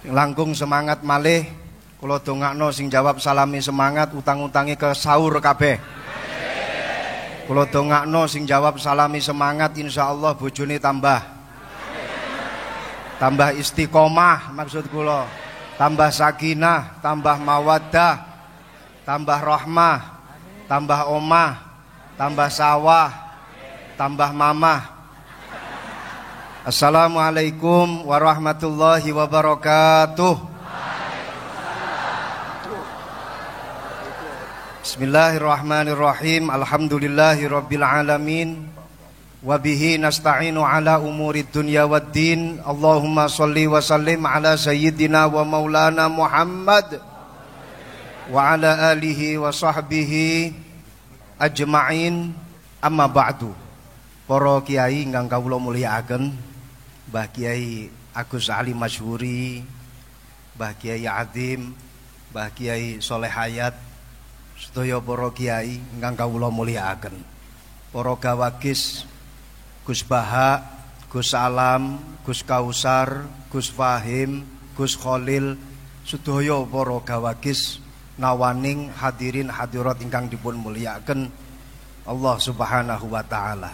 Langkung semangat malih, kula dongakno sing jawab salami semangat, utang-utangi ke sahur kabeh. Kula dongakno sing jawab salami semangat, insyaallah bojone tambah istiqomah, maksud kula tambah sakinah, tambah mawaddah, tambah rahmah, tambah omah, tambah sawah, tambah mamah. Assalamualaikum warahmatullahi wabarakatuh. Bismillahirrahmanirrahim. Alhamdulillahirabbil alamin. Wa bihi nasta'inu ala umurid dunya waddin. Allahumma shalli wa sallim ala sayyidina wa maulana Muhammad wa ala alihi wa sahbihi ajma'in. Amma ba'du. Para kiai ingkang kawula mulyakaken, Mbah Kiai Agus Ali Masyhuri, Mbah Kiai Adim, Mbah Kiai Soleh Hayat, sedaya para kiai ingkang kawula mulyakaken, para gawagis Gus Baha, Gus Alam, Gus Kausar, Gus Fahim, Gus Khalil, sedaya para gawagis nawaning hadirin hadirat ingkang dipun mulyakaken Allah Subhanahu wa taala.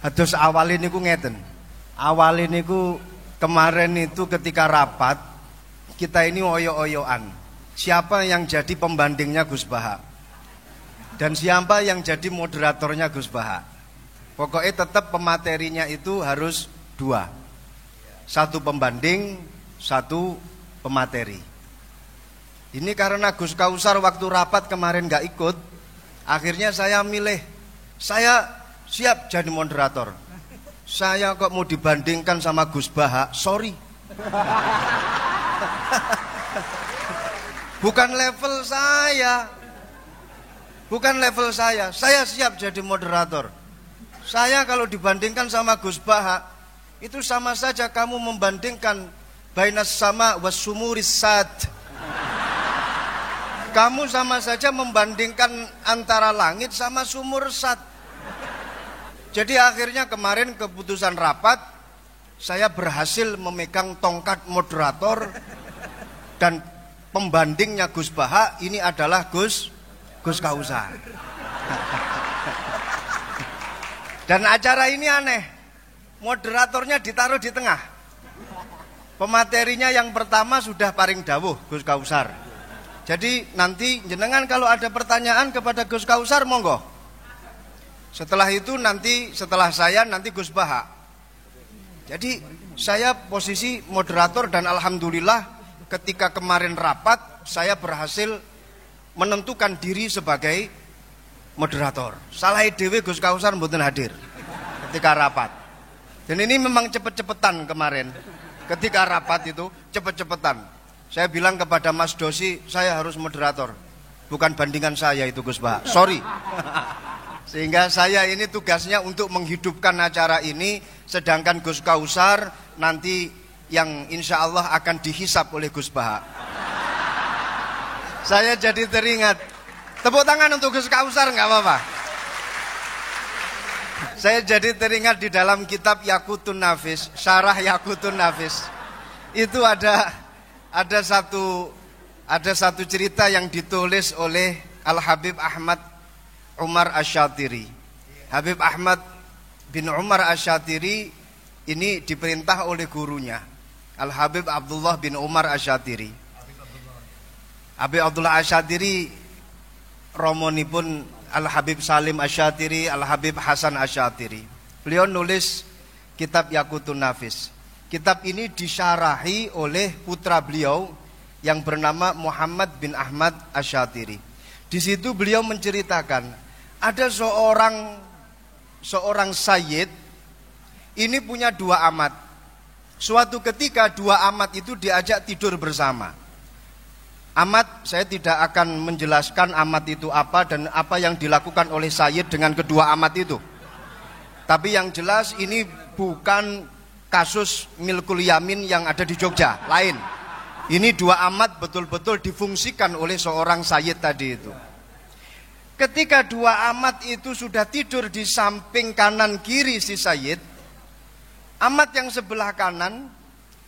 Hados awalin niku ngeten. Awalin niku kemarin itu ketika rapat kita ini oyo-oyoan. Siapa yang jadi pembandingnya Gus Baha? Dan siapa yang jadi moderatornya Gus Baha? Pokoknya tetap pematerinya itu harus dua. Satu pembanding, satu pemateri. Ini karena Gus Kausar waktu rapat kemarin gak ikut, akhirnya saya milih, saya siap jadi moderator. Saya kok mau dibandingkan sama Gus Baha, sorry. Bukan level saya. Bukan level saya. Saya siap jadi moderator. Saya kalau dibandingkan sama Gus Baha, itu sama saja kamu membandingkan bainas sama wasumuris sad. Kamu sama saja membandingkan antara langit sama sumur sad. Jadi akhirnya kemarin keputusan rapat, saya berhasil memegang tongkat moderator dan pembandingnya Gus Baha ini adalah Gus Kausar. Dan acara ini aneh, moderatornya ditaruh di tengah. Pematerinya yang pertama sudah paring dawuh Gus Kausar. Jadi nanti jenengan kalau ada pertanyaan kepada Gus Kausar monggo. Setelah itu nanti setelah saya nanti Gus Baha. Jadi saya posisi moderator dan alhamdulillah ketika kemarin rapat saya berhasil menentukan diri sebagai moderator. Salah dhewe Gus Kausar mboten hadir ketika rapat. Dan ini memang cepet-cepetan kemarin. Ketika rapat itu cepet-cepetan. Saya bilang kepada Mas Dosi, saya harus moderator. Bukan bandingan saya itu Gus Baha. Sorry. Sehingga saya ini tugasnya untuk menghidupkan acara ini, sedangkan Gus Kausar nanti yang insya Allah akan dihisap oleh Gus Baha. Saya jadi teringat. Tepuk tangan untuk Gus Kausar, nggak apa-apa. Saya jadi teringat di dalam kitab Yaqutun Nafis, Syarah Yaqutun Nafis. Itu ada satu cerita yang ditulis oleh Al Habib Ahmad Umar Asyatiri. Habib Ahmad bin Umar Asyatiri ini diperintah oleh gurunya Al Habib Abdullah bin Umar Asyatiri. Habib Abdullah Asyatiri romonipun Al Habib Salim Asyatiri, Al Habib Hasan Asyatiri. Beliau nulis kitab Yaqutun Nafis. Kitab ini disyarahi oleh putra beliau yang bernama Muhammad bin Ahmad Asyatiri. Di situ beliau menceritakan ada seorang sayyid ini punya dua amat. Suatu ketika dua amat itu diajak tidur bersama. Amat, saya tidak akan menjelaskan amat itu apa dan apa yang dilakukan oleh sayyid dengan kedua amat itu. Tapi yang jelas ini bukan kasus milkul yamin yang ada di Jogja, lain. Ini dua amat betul-betul difungsikan oleh seorang sayyid tadi itu. Ketika dua amat itu sudah tidur di samping kanan kiri si sayyid, amat yang sebelah kanan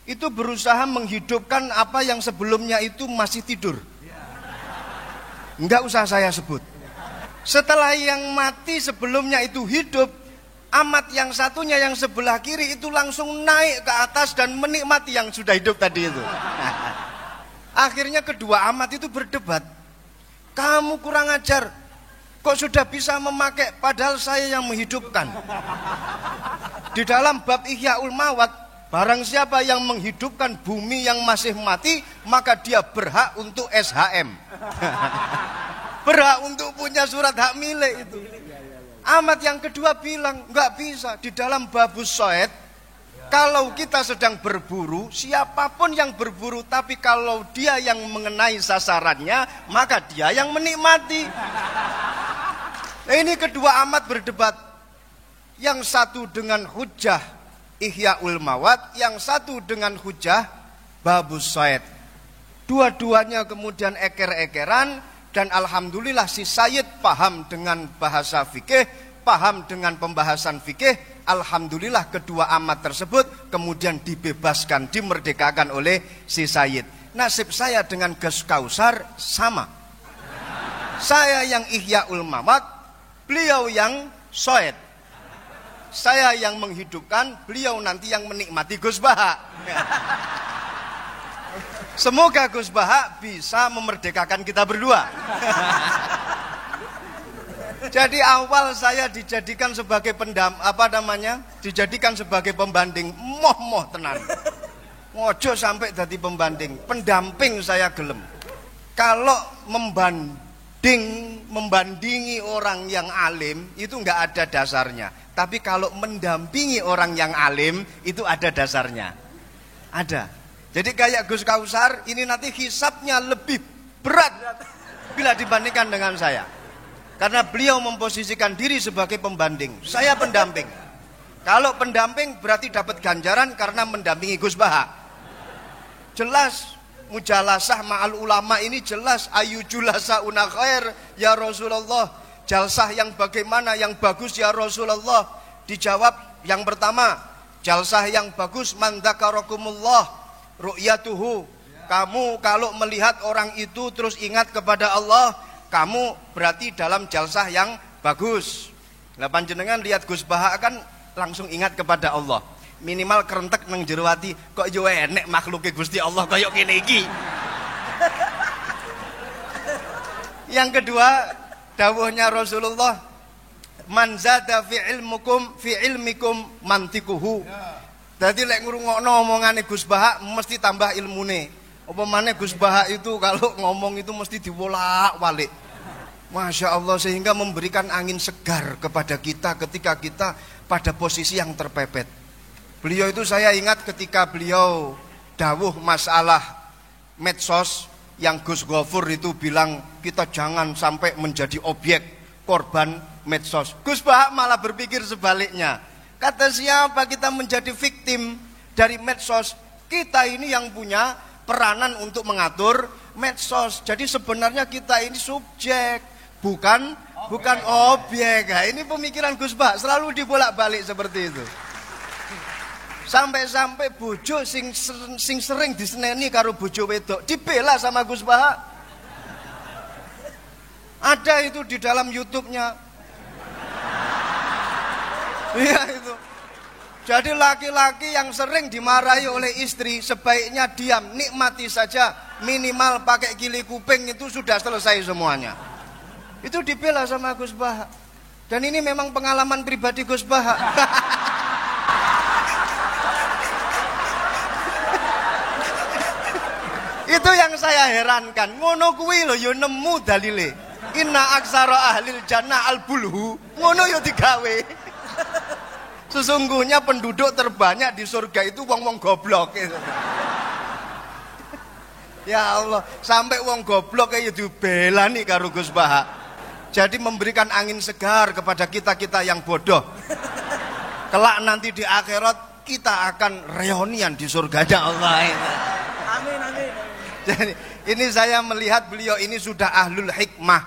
itu berusaha menghidupkan apa yang sebelumnya itu masih tidur. Enggak usah saya sebut. Setelah yang mati sebelumnya itu hidup, amat yang satunya yang sebelah kiri itu langsung naik ke atas dan menikmati yang sudah hidup tadi itu. Akhirnya kedua amat itu berdebat. Kamu kurang ajar, kok sudah bisa memakai padahal saya yang menghidupkan. Di dalam bab Ihyaul Mawat, barang siapa yang menghidupkan bumi yang masih mati, maka dia berhak untuk SHM. Berhak untuk punya surat hak milik itu. Amat yang kedua bilang, enggak bisa. Di dalam babus soed, kalau kita sedang berburu, siapapun yang berburu, tapi kalau dia yang mengenai sasarannya, maka dia yang menikmati. Nah, ini kedua amat berdebat. Yang satu dengan hujah Ihyaul Mawat, yang satu dengan hujah babus soed. Dua-duanya kemudian eker-ekeran, dan alhamdulillah si Sayyid paham dengan bahasa fikih, paham dengan pembahasan fikih. Alhamdulillah kedua amat tersebut kemudian dibebaskan, dimerdekakan oleh si Sayyid. Nasib saya dengan Gus Kausar sama. Saya yang Ihyaul Mawat, beliau yang soed. Saya yang menghidupkan, beliau nanti yang menikmati Gus Baha. Semoga Gus Baha bisa memerdekakan kita berdua. Jadi awal saya dijadikan sebagai dijadikan sebagai pembanding, moh tenan. Ngojo sampai jadi pembanding, pendamping saya gelem. Kalau membandingi orang yang alim itu enggak ada dasarnya. Tapi kalau mendampingi orang yang alim itu ada dasarnya. Ada. Jadi kayak Gus Kausar ini nanti hisabnya lebih berat bila dibandingkan dengan saya. Karena beliau memposisikan diri sebagai pembanding. Saya pendamping. Kalau pendamping berarti dapat ganjaran karena mendampingi Gus Baha. Jelas mujalasah ma'al ulama ini jelas ayu julasa una khair ya Rasulullah. Jalsah yang bagaimana yang bagus ya Rasulullah? Dijawab yang pertama, jalsah yang bagus man dzakarakumullah ru'yatuhu. Kamu kalau melihat orang itu terus ingat kepada Allah, kamu berarti dalam jalsah yang bagus. Lah panjenengan lihat Gus Baha kan langsung ingat kepada Allah. Minimal kerentek nang jero ati, kok yo enek makhluke Gusti Allah kaya kene iki. Yang kedua, dawuhnya Rasulullah, man zada fi ilmikum mantikuhu. Dadi lek ngrungokno omongane Gus Baha mesti tambah ilmune. Apa maneh Gus Baha itu kalau ngomong itu mesti diwolak-walik. Masya Allah, sehingga memberikan angin segar kepada kita ketika kita pada posisi yang terpepet. Beliau itu saya ingat ketika beliau dawuh masalah medsos, yang Gus Gofur itu bilang kita jangan sampai menjadi objek korban medsos. Gus Baha malah berpikir sebaliknya. Kata siapa kita menjadi victim dari medsos? Kita ini yang punya peranan untuk mengatur medsos. Jadi sebenarnya kita ini subjek, bukan objek. Nah, ini pemikiran Gus Baha selalu dibolak-balik seperti itu. Sampai-sampai bojo sing sering diseneni karo bojo wedok dibela sama Gus Baha. Ada itu di dalam YouTube-nya. Iya itu. Jadi laki-laki yang sering dimarahi oleh istri sebaiknya diam, nikmati saja, minimal pakai gili kuping itu sudah selesai semuanya. Itu dibela sama Gus Baha. Dan ini memang pengalaman pribadi Gus Baha. Itu yang saya herankan. Ngono kuwi lho ya nemu dalile. Inna aksara ahlil jannah al-bulhu. Ngono ya digawe. Sesungguhnya penduduk terbanyak di surga itu wong-wong goblok gitu. Ya Allah, sampai wong goblok ya dibelani karo Gus Baha. Jadi memberikan angin segar kepada kita-kita yang bodoh. Kelak nanti di akhirat kita akan reunian di surganya Allah. Amin, amin. Jadi ini saya melihat beliau ini sudah ahlul hikmah.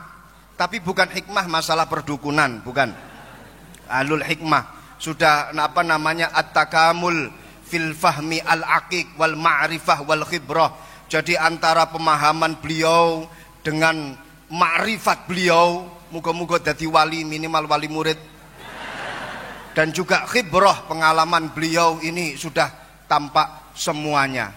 Tapi bukan hikmah masalah perdukunan, bukan. Ahlul hikmah. Sudah apa namanya at-takamul fil fahmi al-aqiq wal ma'rifah wal khibrah. Jadi antara pemahaman beliau dengan ma'rifat beliau, muga-muga dadi wali, minimal wali murid, dan juga khibrah, pengalaman beliau ini sudah tampak semuanya.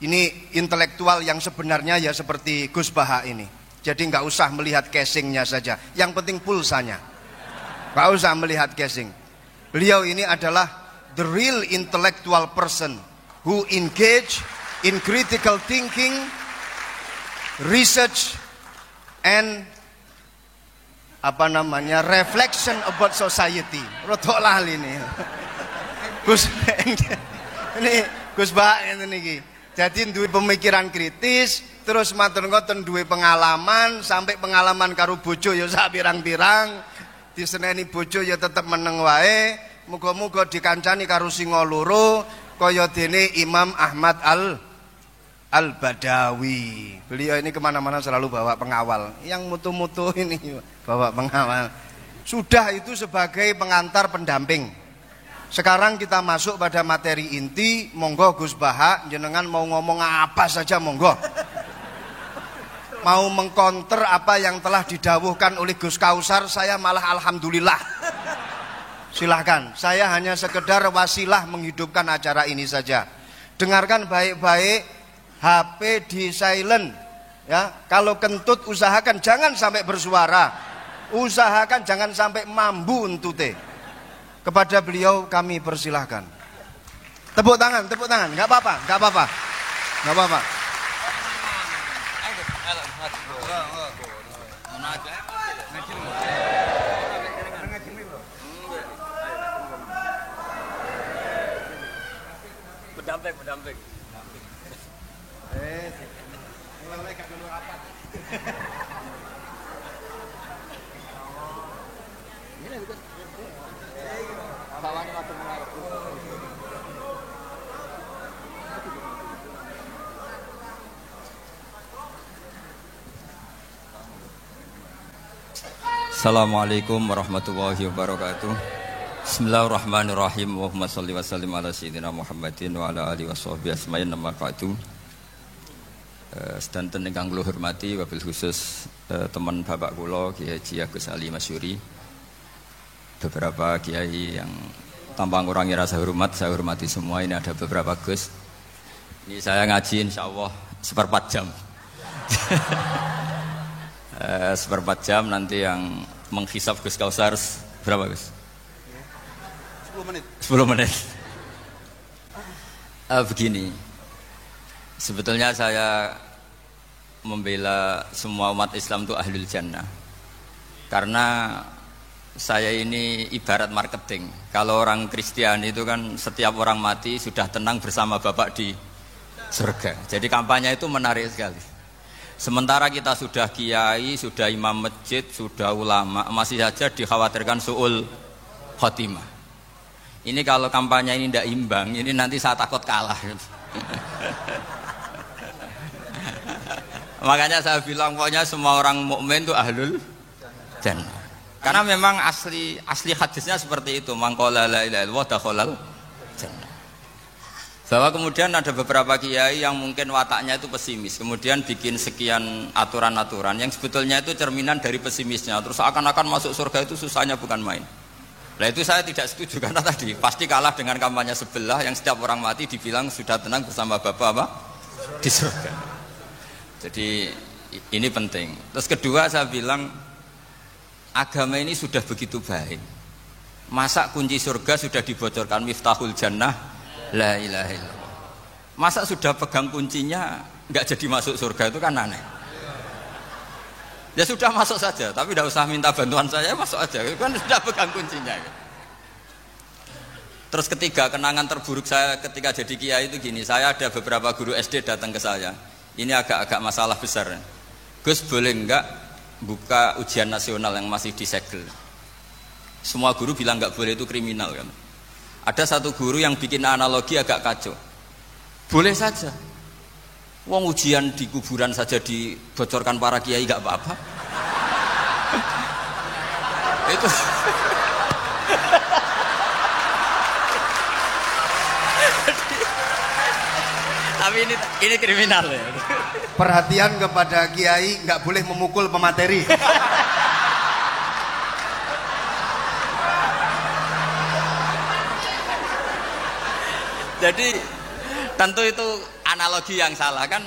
Ini intelektual yang sebenarnya ya seperti Gus Baha ini. Jadi nggak usah melihat casingnya saja, yang penting pulsanya. Nggak usah melihat casing. Beliau ini adalah the real intellectual person who engage in critical thinking, research, and reflection about society. Rodok lali ini. Gus ini Gus Baha ini. Jadi duwe pemikiran kritis, terus matur ngoten duwe pengalaman, sampai pengalaman karo bojo ya sak pirang-pirang, diseneni bojo ya tetep meneng wae. Muga-muga dikancani karo singa loro kaya dene Imam Ahmad Al-Badawi. Beliau ini kemana-mana selalu bawa pengawal. Yang mutu-mutu ini bawa pengawal. Sudah itu sebagai pengantar pendamping. Sekarang kita masuk pada materi inti. Monggo Gus Baha, jenengan mau ngomong apa saja monggo. Mau mengkonter apa yang telah didawuhkan oleh Gus Kausar, saya malah alhamdulillah. Silahkan, saya hanya sekedar wasilah menghidupkan acara ini saja. Dengarkan baik-baik, HP di silent ya. Kalau kentut usahakan jangan sampai bersuara. Usahakan jangan sampai mambu entute. Kepada beliau kami persilahkan. Tepuk tangan, nggak apa-apa, nggak apa-apa, nggak apa-apa. Mendamping. Assalamualaikum warahmatullahi wabarakatuh. Bismillahirrahmanirrahim. Allahumma sholli wa sallim ala sayyidina Muhammadin wa ala alihi washabbihi asma'in amma ba'du. Sedanten ingkang kula hormati wabil khusus teman bapak kula Kiai Haji Agus Ali Masyuri. Beberapa kiai yang tanpa ngurangi rasa hormat, saya hormati semua. Ini ada beberapa Gus. Ini saya ngaji insyaallah seperempat jam. Seperempat jam nanti yang menghisap Gus Kausar berapa Gus? 10 menit. Begini, sebetulnya saya membela semua umat Islam itu ahlul jannah. Karena saya ini ibarat marketing. Kalau orang Kristiani itu kan setiap orang mati sudah tenang bersama Bapak di surga. Jadi kampanye itu menarik sekali. Sementara kita sudah kiai, sudah imam masjid, sudah ulama, masih saja dikhawatirkan su'ul khotimah. Ini kalau kampanye ini tidak imbang, ini nanti saya takut kalah. Makanya saya bilang pokoknya semua orang mukmin itu ahlul jannah. Karena memang asli hadisnya seperti itu, man qala la ilaha illallah dakhalal jannah. Bahwa kemudian ada beberapa kiai yang mungkin wataknya itu pesimis, kemudian bikin sekian aturan-aturan yang sebetulnya itu cerminan dari pesimisnya. Terus akan-akan masuk surga itu susahnya bukan main. Nah itu saya tidak setuju karena tadi pasti kalah dengan kampanye sebelah yang setiap orang mati dibilang sudah tenang bersama Bapak apa? Di surga. Jadi ini penting. Terus kedua saya bilang agama ini sudah begitu baik. Masa kunci surga sudah dibocorkan miftahul jannah la ilaha illallah. Masa sudah pegang kuncinya nggak jadi masuk surga, itu kan aneh. Ya sudah masuk saja, tapi tidak usah minta bantuan saya, masuk aja, kan sudah pegang kuncinya. Terus ketiga, kenangan terburuk saya ketika jadi kiai itu gini, saya ada beberapa guru SD datang ke saya. Ini agak-agak masalah besar. Gus, boleh enggak buka ujian nasional yang masih disegel? Semua guru bilang enggak boleh, itu kriminal kan. Ada satu guru yang bikin analogi agak kacau. Boleh saja. Wong ujian di kuburan saja dibocorkan para kiai enggak apa-apa. Tapi ini kriminal ya. Perhatian kepada kiai, nggak boleh memukul pemateri. Jadi tentu itu analogi yang salah kan.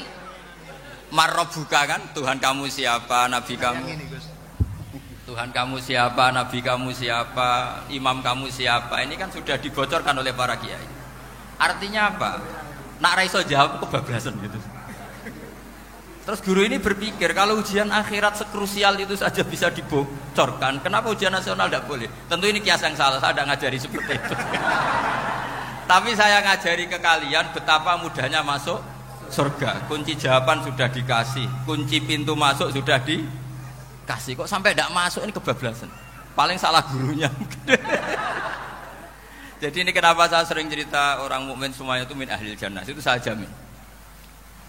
Marrobuka kan, Tuhan kamu siapa, Nabi kamu. Tuhan kamu siapa, Nabi kamu siapa, imam kamu siapa. Ini kan sudah dibocorkan oleh para kiai. Artinya apa? Nak raiso jawab kebablasan gitu. Terus guru ini berpikir kalau ujian akhirat sekrusial itu saja bisa dibocorkan, kenapa ujian nasional tidak boleh? Tentu ini kias yang salah, saya tidak ngajari seperti itu. Tapi saya ngajari ke kalian betapa mudahnya masuk surga. Kunci jawaban sudah dikasih, kunci pintu masuk sudah dikasih. Kok sampai tidak masuk, ini kebablasan. Paling salah gurunya. Jadi ini kenapa saya sering cerita orang mukmin semuanya itu min ahlil jannah. Itu saya jamin.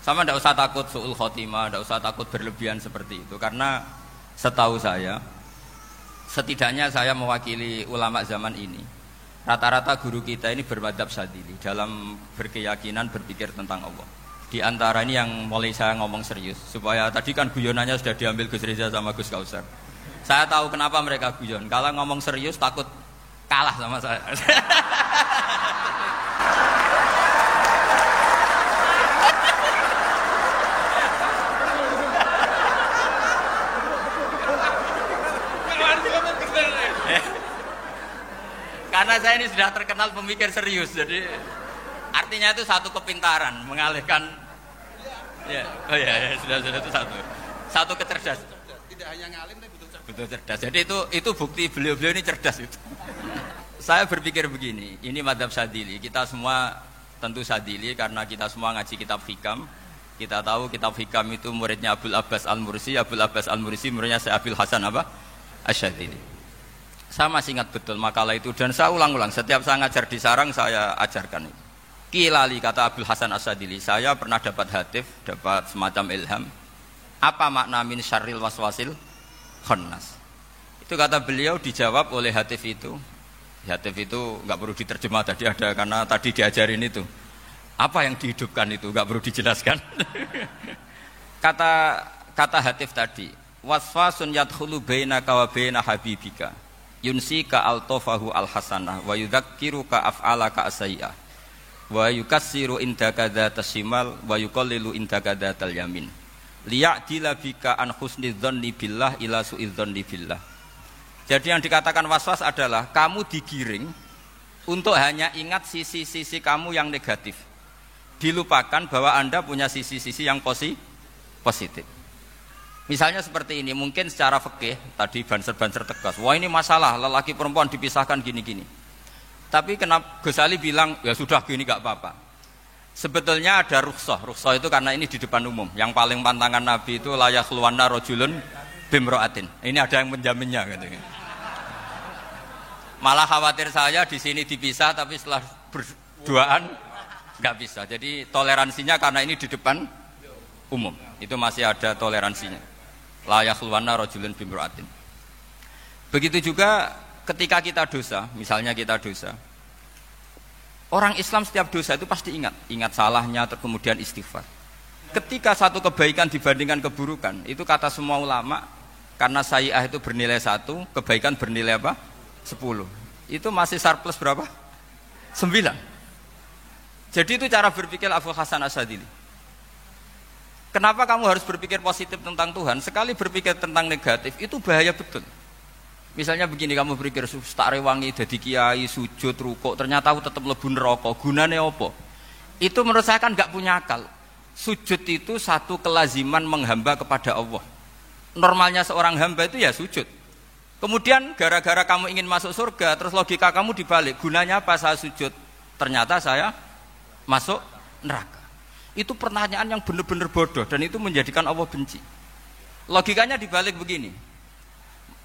Sama tidak usah takut su'ul khotimah, tidak usah takut berlebihan seperti itu. Karena setahu saya, setidaknya saya mewakili ulama zaman ini. Rata-rata guru kita ini bermadhab Syadzili dalam berkeyakinan berpikir tentang Allah. Di antara ini yang mulai saya ngomong serius, supaya tadi kan guyonannya sudah diambil Gus Reza sama Gus Kausar. Saya tahu kenapa mereka guyon. Kalau ngomong serius takut kalah sama saya. Karena saya ini sudah terkenal pemikir serius, jadi artinya itu satu kepintaran mengalihkan. Ya, oh ya, sudah itu satu kecerdasan. Tidak hanya ngalim tapi betul cerdas. Jadi itu bukti beliau ini cerdas itu. Saya berpikir begini, ini madhab Syadzili. Kita semua tentu Syadzili karena kita semua ngaji kitab hikam. Kita tahu kitab hikam itu muridnya Abul Abbas Al-Mursi. Abul Abbas Al-Mursi muridnya Syekh Abil Hasan apa? Asy-Syadzili. Saya masih ingat betul makalah itu dan saya ulang-ulang. Setiap saya ngajar di sarang saya ajarkan. Kilali kata Abul Hasan Asy-Syadzili, saya pernah dapat hatif, dapat semacam ilham. Apa makna min syarril waswasil khannas? Itu kata beliau dijawab oleh hatif itu. Hatif itu nggak perlu diterjemah tadi ada karena tadi diajarin itu. Apa yang dihidupkan itu nggak perlu dijelaskan. kata hatif tadi, waswasun yadkhulu bainaka wa baina habibika. Yunsi ka altofahu alhasanah wa yudzakiru ka af'alaka asai'ah wa yukassiru indaka dzatas shimal wa yuqallilu indaka dzatal yamin liya'dila bika an husni dzanni billah ila su'i dzanni billah. Jadi yang dikatakan waswas adalah kamu digiring untuk hanya ingat sisi-sisi kamu yang negatif, dilupakan bahwa Anda punya sisi-sisi yang positif. Misalnya seperti ini, mungkin secara fikih tadi banser-banser tegas, wah ini masalah lelaki perempuan dipisahkan gini-gini. Tapi kenapa Ghazali bilang ya sudah gini gak apa-apa. Sebetulnya ada rukhsah itu karena ini di depan umum. Yang paling pantangan Nabi itu la yakhluwanna rajulun bimra'atin. Ini ada yang menjaminnya gitu. Malah khawatir saya di sini dipisah tapi setelah berduaan nggak bisa. Jadi toleransinya karena ini di depan umum. Itu masih ada toleransinya. La yakhluwanna rajulun bimra'atin. Begitu juga ketika kita dosa, misalnya kita dosa. Orang Islam setiap dosa itu pasti ingat salahnya, kemudian istighfar. Ketika satu kebaikan dibandingkan keburukan, itu kata semua ulama, karena sayyi'ah itu bernilai 1, kebaikan bernilai apa? 10. Itu masih surplus berapa? 9. Jadi itu cara berpikir Abul Hasan Asy-Syadzili. Kenapa kamu harus berpikir positif tentang Tuhan? Sekali berpikir tentang negatif, itu bahaya betul. Misalnya begini, kamu berpikir tak rewangi jadi kiai, sujud, rukuk, ternyata aku tetap mlebu neraka. Gunane apa? Itu menurut saya kan gak punya akal. Sujud itu satu kelaziman menghamba kepada Allah. Normalnya seorang hamba itu ya sujud. Kemudian gara-gara kamu ingin masuk surga, terus logika kamu dibalik. Gunanya apa saya sujud? Ternyata saya masuk neraka. Itu pertanyaan yang benar-benar bodoh dan itu menjadikan Allah benci. Logikanya dibalik begini.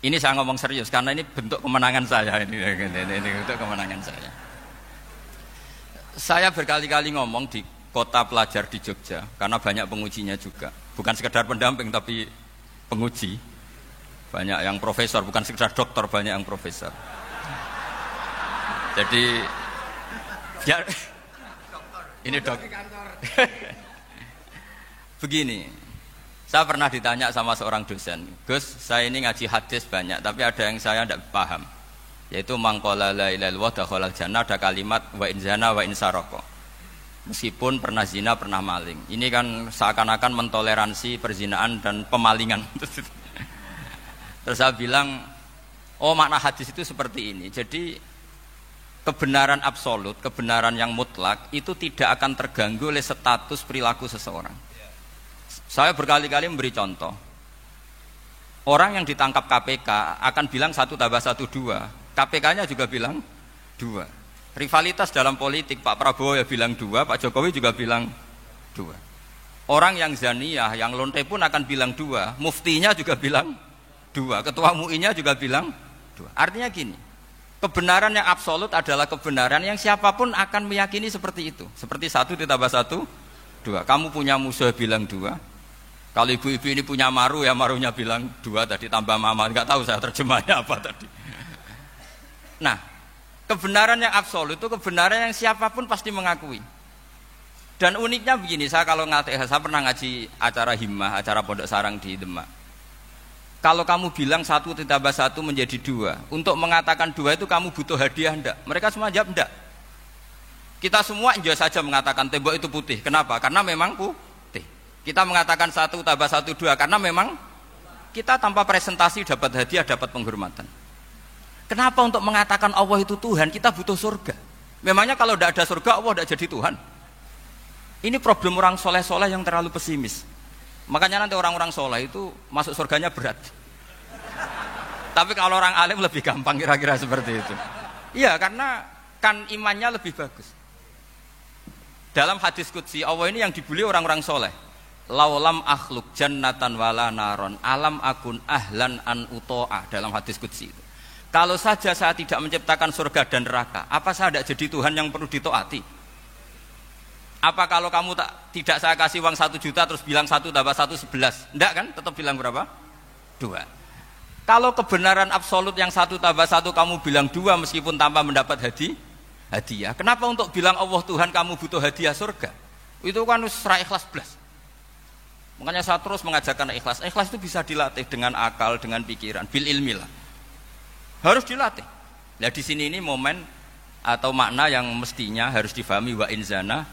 Ini saya ngomong serius karena ini bentuk kemenangan saya ini bentuk kemenangan saya. Saya berkali-kali ngomong di kota pelajar di Jogja karena banyak pengujinya juga. Bukan sekedar pendamping tapi penguji. Banyak yang profesor, bukan sekedar doktor, banyak yang profesor. Jadi Ini dok. Begini, saya pernah ditanya sama seorang dosen, Gus, saya ini ngaji hadis banyak, tapi ada yang saya tidak paham, yaitu mangkola la ilaha illallah dakhalal jannah, ada kalimat wa in zana wa in saroko. Meskipun pernah zina, pernah maling. Ini kan seakan-akan mentoleransi perzinaan dan pemalingan. Terus saya bilang, oh makna hadis itu seperti ini. Jadi kebenaran absolut, kebenaran yang mutlak itu tidak akan terganggu oleh status perilaku seseorang. Saya berkali-kali memberi contoh. Orang yang ditangkap KPK akan bilang 1 + 1 2. KPK-nya juga bilang 2. Rivalitas dalam politik, Pak Prabowo ya bilang 2, Pak Jokowi juga bilang 2. Orang yang zaniyah, yang lonte pun akan bilang 2. Muftinya juga bilang 2. Ketua MUI-nya juga bilang 2. Artinya gini, kebenaran yang absolut adalah kebenaran yang siapapun akan meyakini seperti itu. Seperti 1 + 1 2. Kamu punya musuh bilang 2. Kalau ibu-ibu ini punya maru, ya marunya bilang 2 tadi tambah mama. Enggak tahu saya terjemahnya apa tadi. Nah, kebenaran yang absolut itu kebenaran yang siapapun pasti mengakui. Dan uniknya begini, saya kalau saya pernah ngaji acara himmah, acara pondok sarang di Demak. Kalau kamu bilang 1 + 1 menjadi 2, untuk mengatakan 2 itu kamu butuh hadiah enggak? Mereka semua jawab enggak. Kita semua enjoy saja mengatakan tembok itu putih. Kenapa? Karena memang putih. Kita mengatakan 1 + 1 2 karena memang kita tanpa presentasi dapat hadiah, dapat penghormatan. Kenapa untuk mengatakan Allah itu Tuhan kita butuh surga? Memangnya kalau tidak ada surga Allah tidak jadi Tuhan? Ini problem orang soleh-soleh yang terlalu pesimis. Makanya nanti orang-orang soleh itu masuk surganya berat. Tapi kalau orang alim lebih gampang kira-kira seperti itu. Iya, karena kan imannya lebih bagus. Dalam hadis qudsi Allah ini yang dibuli orang-orang soleh. Laulam akhluk jannatan wala naron alam akun ahlan an uto'a, dalam hadis qudsi itu. Kalau saja saya tidak menciptakan surga dan neraka, apa saya tidak jadi Tuhan yang perlu ditaati? Apa kalau kamu tidak saya kasih uang 1 juta terus bilang 1 + 1 11? Enggak kan? Tetap bilang berapa? 2. Kalau kebenaran absolut yang 1 + 1 kamu bilang 2 meskipun tanpa mendapat hadiah. Kenapa untuk bilang Allah Tuhan kamu butuh hadiah surga? Itu kan ra ikhlas blas. Makanya saya terus mengajarkan ikhlas. Ikhlas itu bisa dilatih dengan akal, dengan pikiran, bil ilmi lah. Harus dilatih. Nah di sini ini momen atau makna yang mestinya harus difahami wa in zana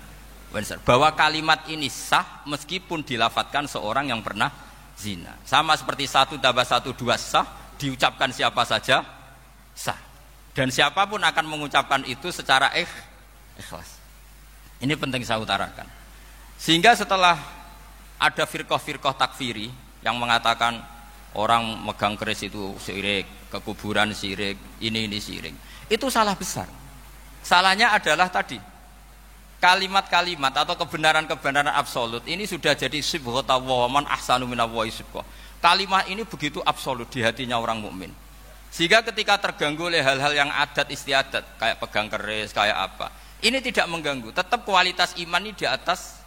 wa in sar. Bahwa kalimat ini sah meskipun dilafatkan seorang yang pernah zina. Sama seperti 1 + 1 2 sah, diucapkan siapa saja sah. Dan siapapun akan mengucapkan itu secara ikhlas. Ini penting saya utarakan. Sehingga setelah ada firqah-firqah takfiri yang mengatakan orang megang keris itu syirik, ke kuburan syirik, ini syirik. Itu salah besar. Salahnya adalah tadi kalimat-kalimat atau kebenaran-kebenaran absolut ini sudah jadi sibghatullah man ahsanu minallahi sibghah. Kalimat ini begitu absolut di hatinya orang mukmin. Sehingga ketika terganggu oleh hal-hal yang adat istiadat kayak pegang keris, kayak apa, ini tidak mengganggu. Tetap kualitas iman ini di atas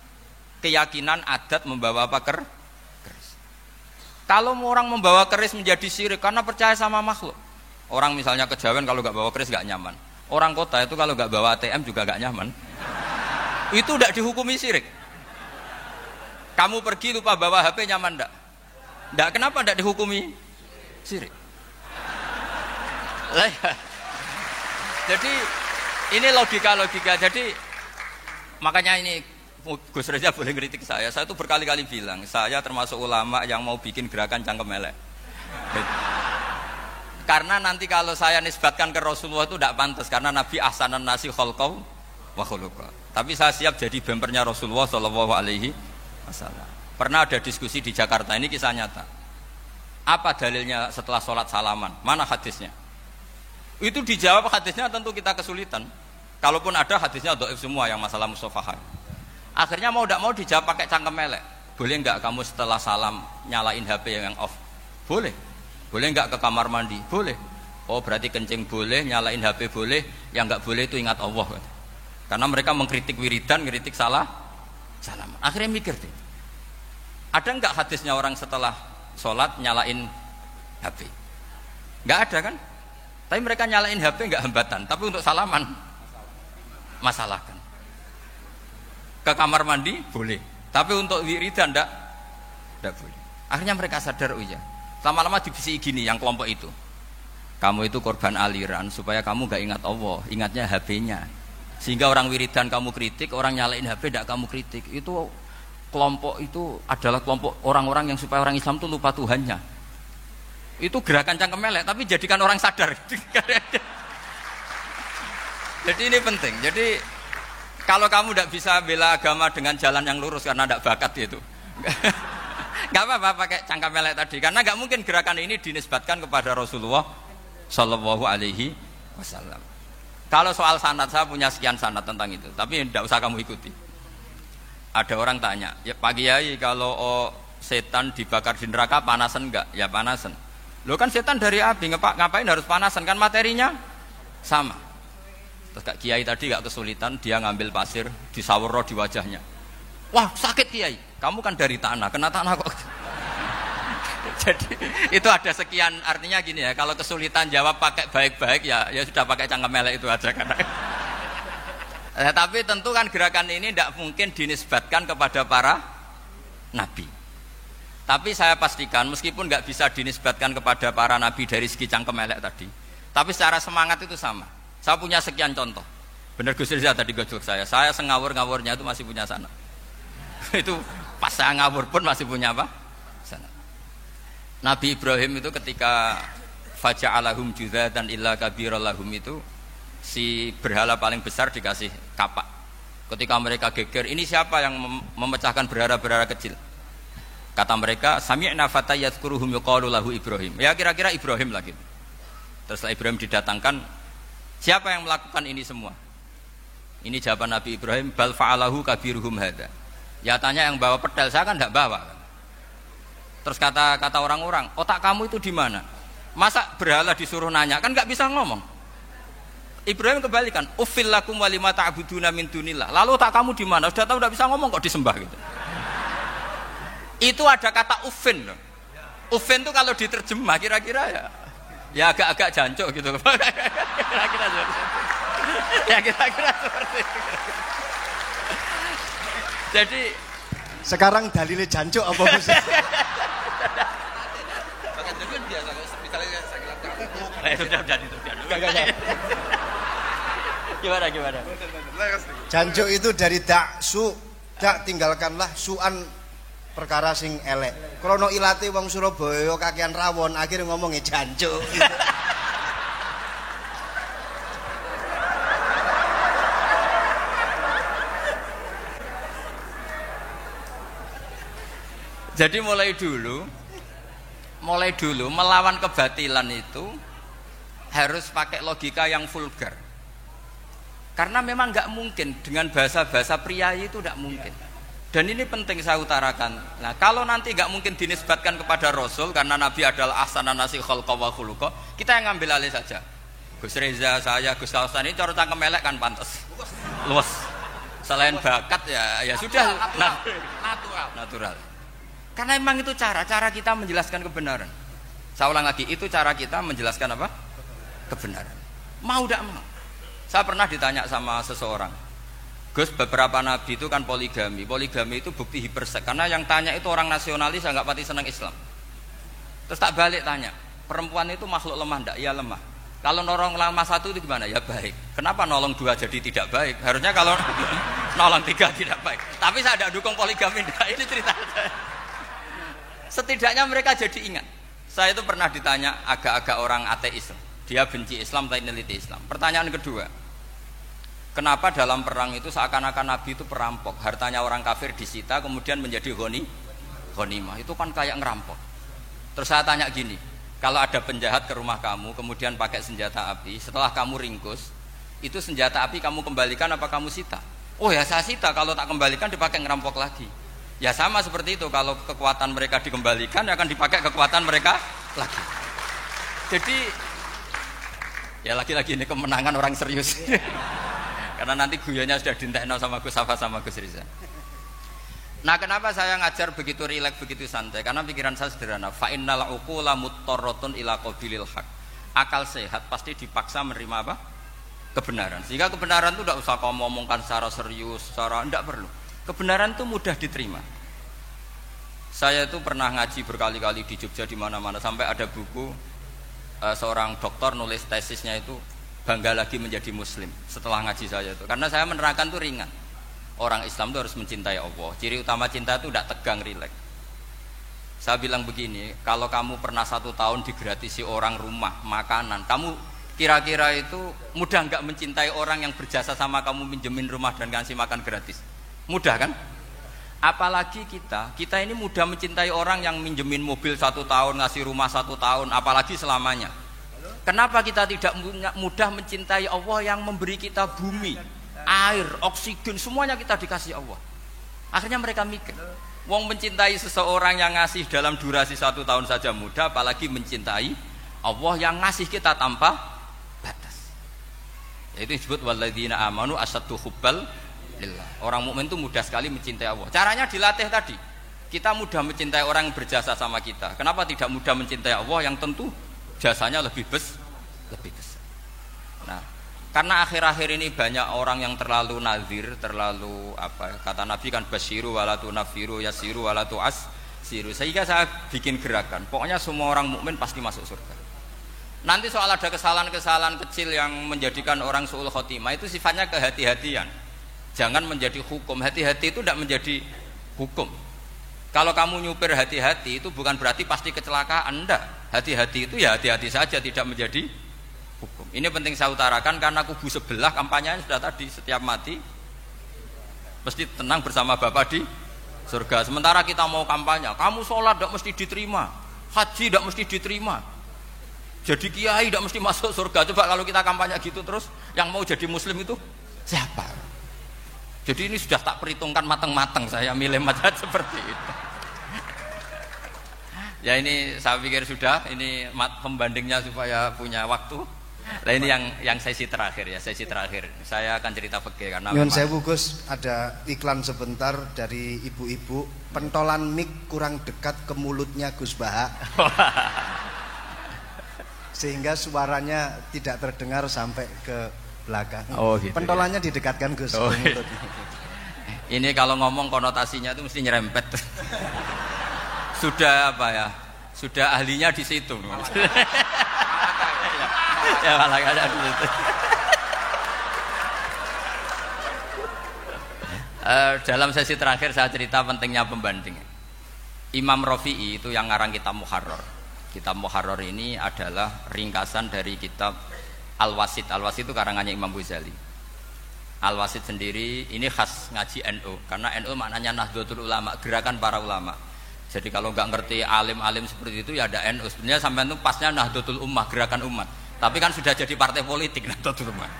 keyakinan adat membawa apa keris. Kalau orang membawa keris menjadi syirik karena percaya sama makhluk. Orang misalnya kejawen kalau nggak bawa keris nggak nyaman. Orang kota itu kalau nggak bawa ATM juga nggak nyaman. Itu tidak dihukumi syirik. Kamu pergi lupa bawa HP nyaman ndak? Ndak, kenapa ndak dihukumi syirik? Jadi ini logika. Jadi makanya ini Gus Reza boleh ngeritik saya itu berkali-kali bilang, saya termasuk ulama yang mau bikin gerakan cangkem elek. Karena nanti kalau saya nisbatkan ke Rasulullah itu tidak pantas, karena Nabi ahsanan nasi khalqau wa khuluqa. Tapi saya siap jadi bempernya Rasulullah sallallahu alaihi wasallam. Pernah ada diskusi di Jakarta, ini kisah nyata. Apa dalilnya setelah sholat salaman? Mana hadisnya? Itu dijawab hadisnya tentu kita kesulitan. Kalaupun ada hadisnya dhaif semua yang masalah mushafahah. Akhirnya mau tidak mau dijawab pakai cangkem elek. Boleh enggak kamu setelah salam nyalain HP yang off? Boleh. Boleh enggak ke kamar mandi? Boleh. Oh berarti kencing boleh, nyalain HP boleh, yang enggak boleh itu ingat Allah. Karena mereka mengkritik wiridan, ngeritik salam. Akhirnya mikir deh. Ada enggak hadisnya orang setelah sholat nyalain HP? Enggak ada kan? Tapi mereka nyalain HP enggak hambatan, tapi untuk salaman masalahkan. ke kamar mandi boleh, tapi untuk wiridan tidak boleh. Akhirnya mereka sadar, oh iya, lama-lama dibisi gini yang kelompok itu, kamu itu korban aliran supaya kamu gak ingat Allah, ingatnya HP-nya, sehingga orang wiridan kamu kritik, orang nyalain HP tidak kamu kritik. Itu kelompok itu adalah kelompok orang-orang yang supaya orang Islam itu lupa Tuhannya. Itu gerakan cangkem melek, tapi jadikan orang sadar. Jadi ini penting. Jadi kalau kamu tidak bisa bela agama dengan jalan yang lurus karena tidak bakat gitu, nggak apa-apa pakai cangkem melek tadi, karena nggak mungkin gerakan ini dinisbatkan kepada Rasulullah Shallallahu Alaihi Wasallam. Kalau soal sanad, saya punya sekian sanad tentang itu, tapi tidak usah kamu ikuti. Ada orang tanya, ya Pak Kiai, kalau setan dibakar di neraka panasan enggak? Ya panasan. Lo kan setan dari api, ngapain harus panasan? Kan materinya sama. Terus Kak Kiai tadi gak kesulitan, dia ngambil pasir, disawero di wajahnya. Wah sakit Kiai, kamu kan dari tanah, kena tanah kok. Jadi itu ada sekian, artinya gini ya, kalau kesulitan jawab pakai baik-baik ya sudah pakai cangkem melek itu aja kan. Tapi tentu kan gerakan ini tidak mungkin dinisbatkan kepada para nabi. Tapi saya pastikan meskipun nggak bisa dinisbatkan kepada para nabi dari segi cangkem melek tadi, tapi secara semangat itu sama. Saya punya sekian contoh. Benar Gus Riza tadi gojlok saya sengawur-ngawurnya itu masih punya sanad. Itu pas saya ngawur pun masih punya apa? Sanad. Nabi Ibrahim itu ketika faja'alahum juzatan illa kabirallahum itu, si berhala paling besar dikasih kapak. Ketika mereka geger, ini siapa yang memecahkan berhala-berhala kecil? Kata mereka, sami'na fata yadhkuruhum yuqalu lahu Ibrahim. Ya kira-kira Ibrahim lagi. Terus Ibrahim didatangkan, siapa yang melakukan ini semua? Ini jawaban Nabi Ibrahim, bal fa'alahu kabiruhum hadza. Ya tanya yang bawa pedal, saya kan tidak bawa. Terus kata orang-orang, otak kamu itu di mana? Masa berhala disuruh nanya, kan nggak bisa ngomong. Ibrahim kembalikan, uffil lakum wa lima ta'buduna min dunillah. Lalu otak kamu di mana? Sudah tahu tidak bisa ngomong kok disembah gitu. Itu ada kata uffin loh. Uffin itu kalau diterjemah kira-kira ya agak-agak jancuk gitu. Kira-kira seperti itu. Ya kira-kira seperti itu. Jadi sekarang dalilnya jancuk apa Gus? Sudah itu. Gimana? Jancuk itu dari daksu, tinggalkanlah suan perkara sing elek. Krono ilate wong Surabaya kakean rawon, akhirnya ngomongnya jancuk. Gitu. Jadi mulai dulu melawan kebatilan itu harus pakai logika yang vulgar. Karena memang nggak mungkin dengan bahasa-bahasa priayi itu nggak mungkin. Dan ini penting saya utarakan. Nah, kalau nanti nggak mungkin dinisbatkan kepada Rasul karena Nabi adalah ahsanan nasi khalqa wa khuluqa, kita yang ngambil alih saja. Gus Reza, saya, Gus Hasan ini cara cangkem melek kan pantas. Luas. Selain bakat ya sudah natural. Karena memang itu cara kita menjelaskan kebenaran. Saya ulang lagi, itu cara kita menjelaskan apa? Kebenaran. Mau tidak mau. Saya pernah ditanya sama seseorang, Gus, beberapa nabi itu kan poligami itu bukti hipersek. Karena yang tanya itu orang nasionalis, saya nggak pati senang Islam. Terus tak balik tanya, perempuan itu makhluk lemah enggak? Ya lemah. Kalau nolong lama satu itu gimana? Ya baik. Kenapa nolong dua jadi tidak baik? Harusnya kalau nolong tiga tidak baik. Tapi saya tidak dukung poligami enggak. Ini cerita saya. Setidaknya mereka jadi ingat. Saya itu pernah ditanya agak-agak orang ateis. Dia benci Islam tapi neliti Islam. Pertanyaan kedua, kenapa dalam perang itu seakan-akan Nabi itu perampok, hartanya orang kafir disita kemudian menjadi ghanimah? Itu kan kayak ngerampok. Terus saya tanya gini, kalau ada penjahat ke rumah kamu kemudian pakai senjata api, setelah kamu ringkus, itu senjata api kamu kembalikan apa kamu sita? Oh ya saya sita, kalau tak kembalikan dipakai ngerampok lagi. Ya sama seperti itu, kalau kekuatan mereka dikembalikan akan dipakai kekuatan mereka lagi. Jadi ya lagi-lagi ini kemenangan orang serius. Karena nanti guyonnya sudah dintekno sama Gus Safa sama Gus Riza. Nah, kenapa saya ngajar begitu rileks, begitu santai? Karena pikiran saya sederhana. Fa innal uqula muttarratun ila qabilil haq. Akal sehat pasti dipaksa menerima apa? Kebenaran. Sehingga kebenaran itu tidak usah kau ngomongkan secara serius, secara tidak perlu. Kebenaran itu mudah diterima. Saya itu pernah ngaji berkali-kali di Jogja di mana-mana sampai ada buku seorang dokter nulis tesisnya itu bangga lagi menjadi muslim setelah ngaji saya itu. Karena saya menerangkan itu ringan. Orang Islam itu harus mencintai Allah. Ciri utama cinta itu tidak tegang, rileks. Saya bilang begini, kalau kamu pernah 1 tahun digratisi orang rumah, makanan, kamu kira-kira itu mudah nggak mencintai orang yang berjasa sama kamu minjemin rumah dan ngasih makan gratis? Mudah kan? Apalagi kita ini mudah mencintai orang yang minjemin mobil 1 tahun, ngasih rumah 1 tahun, apalagi selamanya. Kenapa kita tidak mudah mencintai Allah yang memberi kita bumi, air, oksigen, semuanya kita dikasih Allah? Akhirnya mereka mikir, wong mencintai seseorang yang ngasih dalam durasi 1 tahun saja mudah, apalagi mencintai Allah yang ngasih kita tanpa batas. Itu disebut walladzina amanu asaddu hubbal lillah. Orang mukmin itu mudah sekali mencintai Allah. Caranya dilatih tadi. Kita mudah mencintai orang yang berjasa sama kita. Kenapa tidak mudah mencintai Allah yang tentu jasanya lebih besar? Nah, karena akhir-akhir ini banyak orang yang terlalu nazir, terlalu kata Nabi kan basyiru walatu nafiru yasiru walatu asiru, sehingga saya bikin gerakan pokoknya semua orang mukmin pasti masuk surga. Nanti soal ada kesalahan-kesalahan kecil yang menjadikan orang su'ul khotimah itu sifatnya kehati-hatian, jangan menjadi hukum. Hati-hati itu tidak menjadi hukum. Kalau kamu nyupir hati-hati itu bukan berarti pasti kecelakaan, enggak. Hati-hati itu ya hati-hati saja, tidak menjadi hukum. Ini penting saya utarakan karena kubu sebelah kampanyenya sudah tadi, setiap mati mesti tenang bersama Bapak di surga. Sementara kita mau kampanye, kamu sholat tidak mesti diterima, haji tidak mesti diterima, jadi kiai tidak mesti masuk surga. Coba kalau kita kampanye gitu terus, yang mau jadi muslim itu siapa? Jadi ini sudah tak perhitungkan matang-matang, saya milih macam seperti itu. Ya ini saya pikir sudah, ini pembandingnya supaya punya waktu. Nah ini yang sesi terakhir ya, sesi terakhir. Saya akan cerita fikih karena Nyun sewu Gus, ada iklan sebentar dari ibu-ibu, pentolan mic kurang dekat ke mulutnya Gus Baha. Sehingga suaranya tidak terdengar sampai ke belakang. Oh, gitu, pentolannya ya? Didekatkan Gus. Oh, iya. Ini kalau ngomong konotasinya itu mesti nyerempet. Sudah sudah ahlinya di situ. Ya malah ada di situ. Dalam sesi terakhir saya cerita pentingnya pembanding. Imam Rafi'i itu yang ngarang kitab Muharrar. Kitab Muharrar ini adalah ringkasan dari kitab Al-Wasit. Al-Wasit itu karangannya Imam Ghazali. Al-Wasit sendiri ini khas ngaji NU, karena NU maknanya Nahdlatul Ulama, gerakan para ulama. Jadi kalau nggak ngerti alim-alim seperti itu ya ada NU. Sebenarnya sampai itu pasnya Nahdlatul Ummah, gerakan umat. Tapi kan sudah jadi partai politik Nahdlatul Ummah.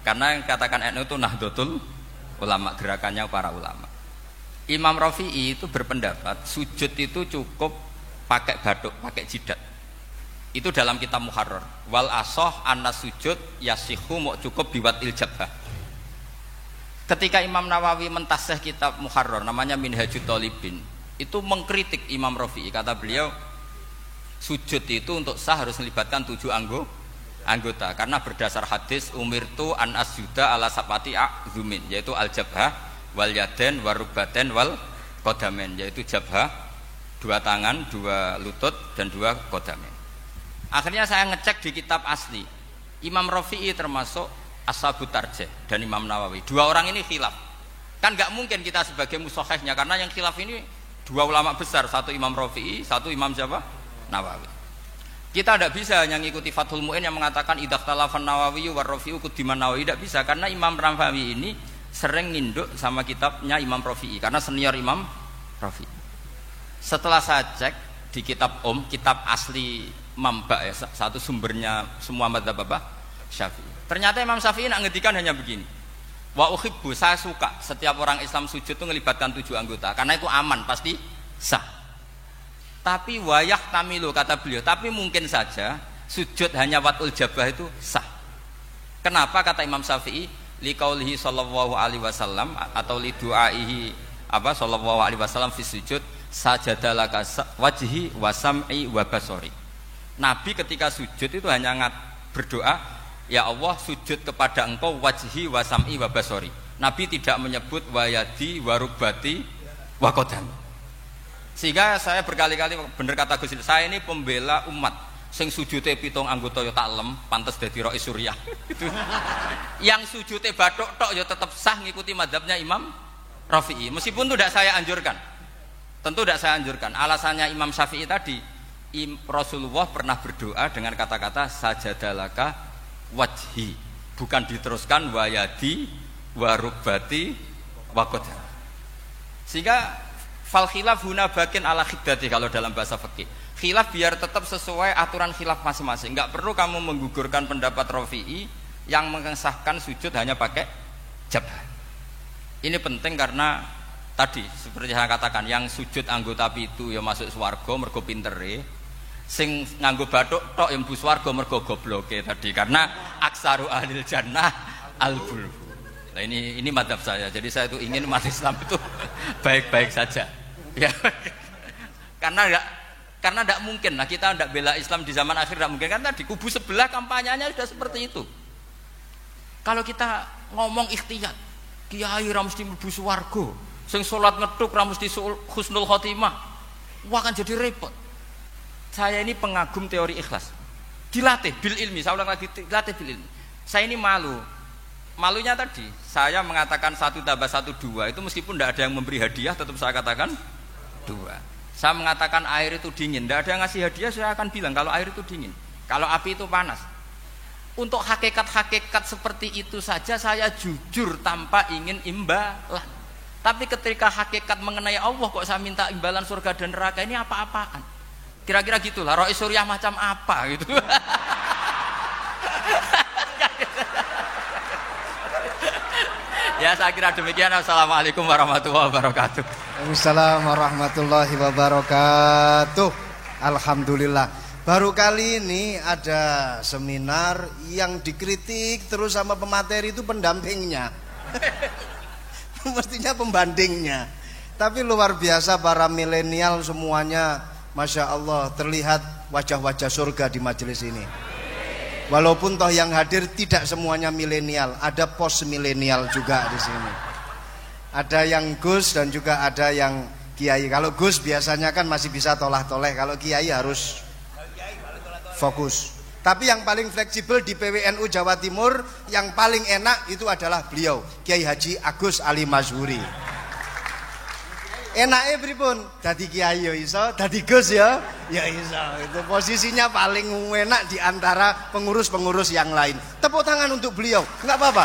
Karena yang katakan NU itu Nahdlatul Ulama, gerakannya para ulama. Imam Rafi'i itu berpendapat sujud itu cukup pakai baduk, pakai jidat. Itu dalam kitab Muharrar. Wal asoh anna sujud yasihu mau cukup biwatil jabhah. Ketika Imam Nawawi mentasih kitab Muharrar namanya Minhajut Thalibin, itu mengkritik Imam Rafi'i. Kata beliau sujud itu untuk sah harus melibatkan 7 anggota karena berdasar hadis umirtu an asjuda ala sapati a'zumin, yaitu al jabhah wal yaden warubaten wal qadamen, yaitu jabhah 2 tangan, 2 lutut dan 2 qadamen. Akhirnya saya ngecek di kitab asli Imam Rafi'i termasuk Ashabut Tarjih dan Imam Nawawi. 2 orang ini khilaf. Kan nggak mungkin kita sebagai mushahihnya, karena yang khilaf ini 2 ulama besar, satu Imam Rafi'i, satu Imam siapa? Nawawi. Kita tidak bisa hanya ngikuti Fathul Mu'in yang mengatakan idaktalafan Nawawi war Rafi'u kudiman Nawawi, tidak bisa, karena Imam Nawawi ini sering nginduk sama kitabnya Imam Rafi'i karena senior Imam Rafi'i. Setelah saya cek di kitab kitab asli Mamba ya, satu sumbernya semua madzhab Syafi'i. Ternyata Imam Syafi'i nak ngedikan hanya begini. Wa uhibbu, saya suka setiap orang Islam sujud itu melibatkan 7 anggota karena itu aman, pasti sah. Tapi wayah tamilu, kata beliau, tapi mungkin saja sujud hanya watul jabah itu sah. Kenapa? Kata Imam Syafi'i, liqaulihi sallallahu alaihi wasallam atau li du'aihi sallallahu alaihi wasallam fi sujud sajadalaka wajhi wa sam'i wa basori. Nabi ketika sujud itu hanya berdoa, ya Allah sujud kepada engkau wajhi wa sam'i wa basori. Nabi tidak menyebut wayadi, warubati, wakodam. Sehingga saya berkali-kali bener kata Gus, saya ini pembela umat. Sing sujute pitung anggota ya tak lem, pantes dadi Rais Suriah. Gitu. Yang sujute bathuk tok ya tetap sah ngikuti mazhabnya Imam Rafi'i. Meskipun itu tidak saya anjurkan. Tentu tidak saya anjurkan. Alasannya Imam Syafi'i tadi, Rasulullah pernah berdoa dengan kata-kata sajadalaka wajhi. Bukan diteruskan wayadi, warubati, wakodam. Sehingga fal khilaf huna bakin ala khiddati kalau dalam bahasa fikih. Khilaf biar tetap sesuai aturan khilaf masing-masing. Enggak perlu kamu menggugurkan pendapat Rafi'i yang mengesahkan sujud hanya pakai jabah. Ini penting karena tadi seperti saya katakan, yang sujud anggo tapi itu ya masuk swarga mergo pintere. Sing nganggo bathuk tok ya mlebu swarga mergo gobloke tadi, karena aksaru ahlil jannah al-bulbul. Nah ini mazhab saya. Jadi saya itu ingin umat Islam itu baik-baik saja. Ya. Karena tidak mungkin, nah kita tidak bela Islam di zaman akhir tidak mungkin, kan tadi kubu sebelah kampanyenya sudah seperti itu. Kalau kita ngomong ikhtiyat, kiai ra mesti mlebu swarga, sing salat ngethuk ra mesti husnul khotimah, wah kan jadi repot. Saya ini pengagum teori ikhlas, dilatih bil ilmi, saya ulang lagi, dilatih bil ilmi. Saya ini malunya tadi, saya mengatakan 1 tambah 1 2, itu meskipun tidak ada yang memberi hadiah, tetap saya katakan 2. Saya mengatakan air itu dingin, tidak ada yang ngasih hadiah, saya akan bilang kalau air itu dingin, kalau api itu panas. Untuk hakikat-hakikat seperti itu saja saya jujur tanpa ingin imbalan. Tapi ketika hakikat mengenai Allah kok saya minta imbalan surga dan neraka, ini apa-apaan? Kira-kira gitulah, Rais Suriah macam apa gitu. Ya saya kira demikian. Assalamualaikum warahmatullahi wabarakatuh. Waalaikumsalam warahmatullahi wabarakatuh. Alhamdulillah. Baru kali ini ada seminar yang dikritik terus sama pemateri itu pendampingnya. Mestinya pembandingnya. Tapi luar biasa para milenial semuanya, Masya Allah, terlihat wajah-wajah surga di majelis ini. Walaupun toh yang hadir tidak semuanya milenial, ada post milenial juga di sini. Ada yang Gus dan juga ada yang Kiai. Kalau Gus biasanya kan masih bisa tolah-toleh, kalau Kiai harus fokus. Tapi yang paling fleksibel di PWNU Jawa Timur, yang paling enak itu adalah beliau, Kiai Haji Agus Ali Mazhuri. Enake pripun? Dadi kiai ya iso, dadi Gus ya iso. Itu posisinya paling enak di antara pengurus-pengurus yang lain. Tepuk tangan untuk beliau. Enggak apa-apa.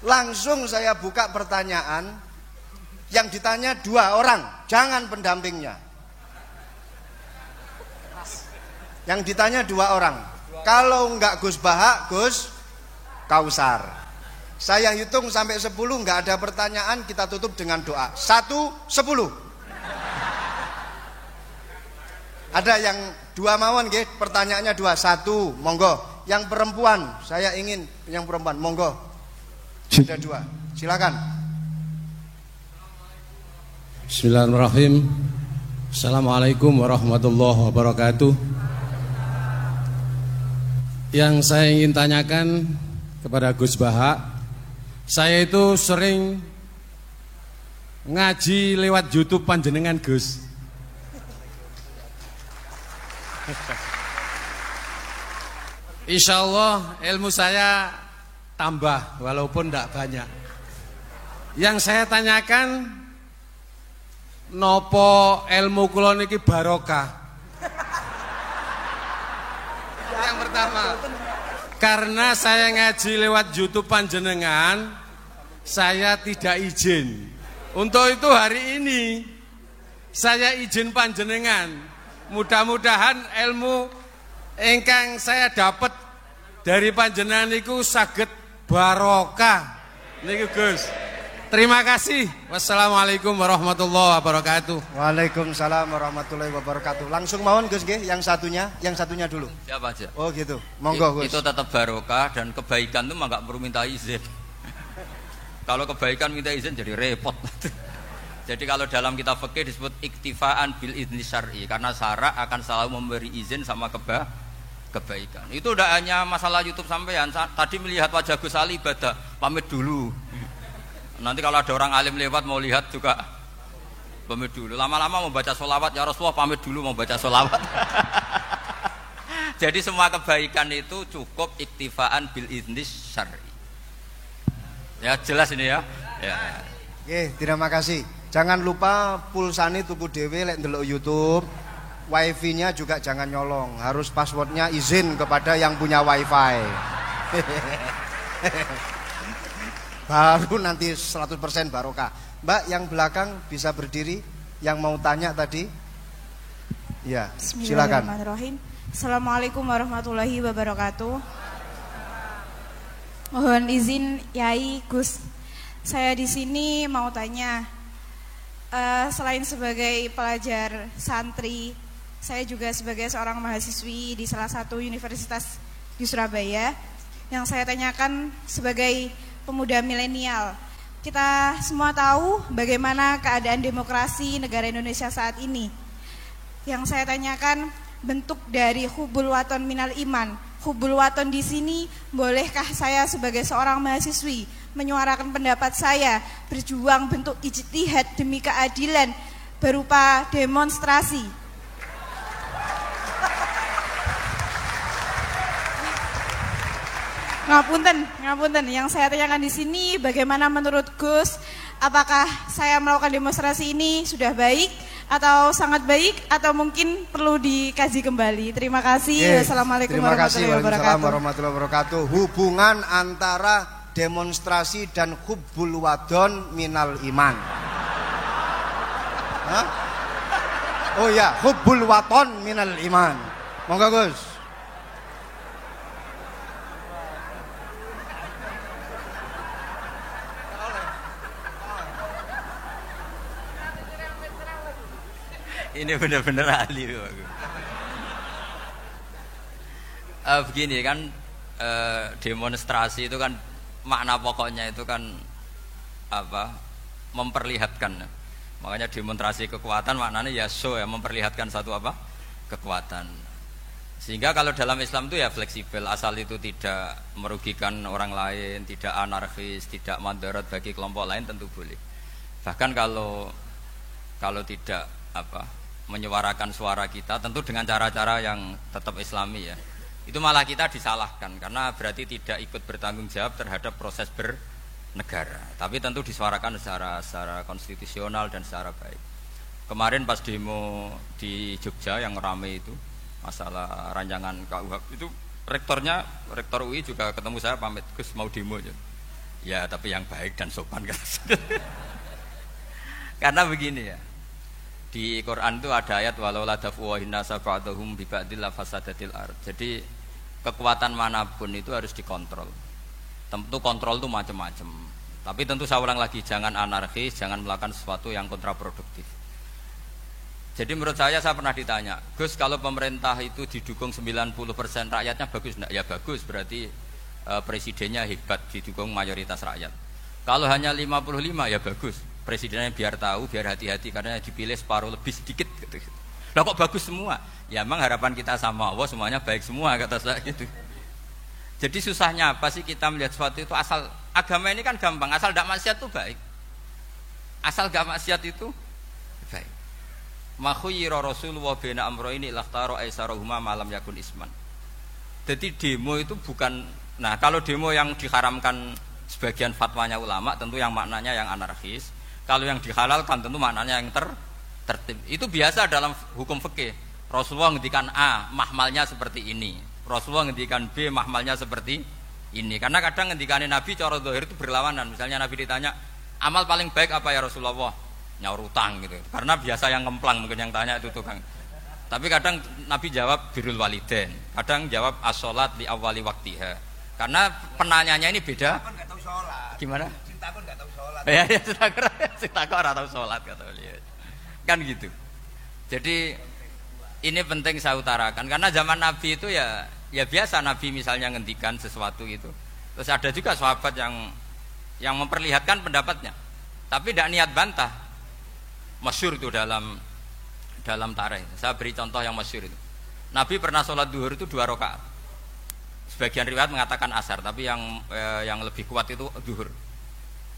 Langsung saya buka pertanyaan. Yang ditanya 2 orang, jangan pendampingnya. Yang ditanya 2 orang. Kalau enggak Gus Baha, Gus Kausar. Saya hitung sampai 10, nggak ada pertanyaan, kita tutup dengan doa. 1, 10. Ada yang 2 mawon nggih, pertanyaannya 2. 1, monggo. Yang perempuan, saya ingin yang perempuan, monggo. Sudah 2. Silakan. Bismillahirrahmanirrahim. Assalamualaikum warahmatullahi wabarakatuh. Yang saya ingin tanyakan kepada Gus Baha, saya itu sering ngaji lewat YouTube panjenengan Gus. Insya Allah ilmu saya tambah walaupun tidak banyak. Yang saya tanyakan, nopo ilmu kula niki barokah? Yang pertama, karena saya ngaji lewat YouTube panjenengan, saya tidak izin. Untuk itu hari ini saya izin panjenengan. Mudah-mudahan ilmu ingkang saya dapat dari panjenengan niku saged barokah. Niku Gus. Terima kasih. Wassalamualaikum warahmatullahi wabarakatuh. Waalaikumsalam warahmatullahi wabarakatuh. Langsung mawon Gus nggih, yang satunya dulu. Siapa aja? Oh gitu. Monggo Gus. Itu tetap barokah dan kebaikan itu mah enggak perlu minta izin. Kalau kebaikan minta izin jadi repot. Jadi kalau dalam kitab fikih disebut iktifaan bil idzni syar'i, karena syara akan selalu memberi izin sama kebaikan. Itu udah hanya masalah YouTube sampean. Tadi melihat wajah Gus Ali ibadah, pamit dulu. Nanti kalau ada orang alim lewat mau lihat juga pamit dulu. Lama-lama mau baca sholawat, ya Rasulullah pamit dulu mau baca sholawat. Jadi semua kebaikan itu cukup iktifaan bil idnis syar'i. Ya jelas ini ya. Ya. Oke, terima kasih. Jangan lupa pulsane tuku dhewe lek ndelok YouTube. Wifi-nya juga jangan nyolong, harus passwordnya izin kepada yang punya wifi. Baru nanti 100% barokah. Mbak yang belakang bisa berdiri, yang mau tanya tadi. Ya, silakan. Bismillahirrahmanirrahim. Assalamualaikum warahmatullahi wabarakatuh. Mohon izin Yai Gus, saya di sini mau tanya. Selain sebagai pelajar santri, saya juga sebagai seorang mahasiswi di salah satu universitas di Surabaya. Yang saya tanyakan sebagai pemuda milenial, kita semua tahu bagaimana keadaan demokrasi negara Indonesia saat ini. Yang saya tanyakan bentuk dari hubul waton minal iman. Hubul waton di sini, bolehkah saya sebagai seorang mahasiswi menyuarakan pendapat saya, berjuang bentuk ijtihad demi keadilan berupa demonstrasi? Ngapunten. Yang saya tanyakan di sini, bagaimana menurut Gus, apakah saya melakukan demonstrasi ini sudah baik atau sangat baik atau mungkin perlu dikaji kembali? Terima kasih. Wassalamualaikum warahmatullahi wabarakatuh. Hubungan antara demonstrasi dan hubbul wadon minal iman. Hah? Oh ya, hubbul waton minal iman. Monggo Gus. Ini benar-benar ahli. Begini kan, demonstrasi itu kan makna pokoknya itu kan apa? Memperlihatkan. Makanya demonstrasi kekuatan maknanya ya show ya, memperlihatkan satu apa? Kekuatan. Sehingga kalau dalam Islam itu ya fleksibel, asal itu tidak merugikan orang lain, tidak anarkis, tidak madarat bagi kelompok lain tentu boleh. Bahkan kalau tidak apa? Menyuarakan suara kita tentu dengan cara-cara yang tetap islami ya, itu malah kita disalahkan karena berarti tidak ikut bertanggung jawab terhadap proses bernegara. Tapi tentu disuarakan secara konstitusional dan secara baik. Kemarin pas demo di Jogja yang ramai itu masalah rancangan KUHP itu, rektor UI juga ketemu saya, pamit Gus mau demo aja. Ya tapi yang baik dan sopan kan. Karena begini ya, di Quran itu ada ayat walau la dafu nasa ba'dahum bi ba'dil fasadatil ard. Jadi kekuatan manapun itu harus dikontrol. Tentu kontrol itu macam-macam. Tapi tentu saya ulang lagi, jangan anarkis, jangan melakukan sesuatu yang kontraproduktif. Jadi menurut saya pernah ditanya, Gus kalau pemerintah itu didukung 90% rakyatnya bagus enggak? Ya bagus, berarti presidennya hebat, didukung mayoritas rakyat. Kalau hanya 55 ya bagus, presidennya biar tahu, biar hati-hati karena dipilih separuh lebih sedikit gitu. Lah kok bagus semua? Ya emang harapan kita sama Allah semuanya baik semua kata saya gitu. Jadi susahnya apa sih kita melihat sesuatu itu, asal agama ini kan gampang, asal tidak maksiat itu baik. Asal gak maksiat itu baik. Makhuyira Rasulullah bina amroini lakhtaro aisarohuma malam yakun isman. Jadi demo itu bukan, nah kalau demo yang diharamkan sebagian fatwanya ulama tentu yang maknanya yang anarkis. Kalau yang dihalalkan tentu maknanya yang tertib. Itu biasa dalam hukum fikih. Rasulullah ngendikan A, mahmalnya seperti ini. Rasulullah ngendikan B, mahmalnya seperti ini. Karena kadang ngendikane Nabi cara zahir itu berlawanan. Misalnya Nabi ditanya, amal paling baik apa ya Rasulullah? Nyaur utang gitu. Karena biasa yang ngemplang mungkin yang tanya itu tukang. Tapi kadang Nabi jawab birrul walidain. Kadang jawab as-sholat li awwali waktiha. Karena penanyanya ini beda. Enggak tahu sholat. Gimana? Cintakon enggak tahu sholat. Ya, cintakon ora tahu sholat kata beliau. Kan gitu. Jadi ini penting saya utarakan karena zaman Nabi itu ya biasa Nabi misalnya ngendikan sesuatu itu. Terus ada juga sahabat yang memperlihatkan pendapatnya. Tapi tidak niat bantah. Masyhur itu dalam tarikh. Saya beri contoh yang masyhur itu. Nabi pernah sholat duhur itu 2 rakaat. Sebagian riwayat mengatakan asar, tapi yang lebih kuat itu duhur.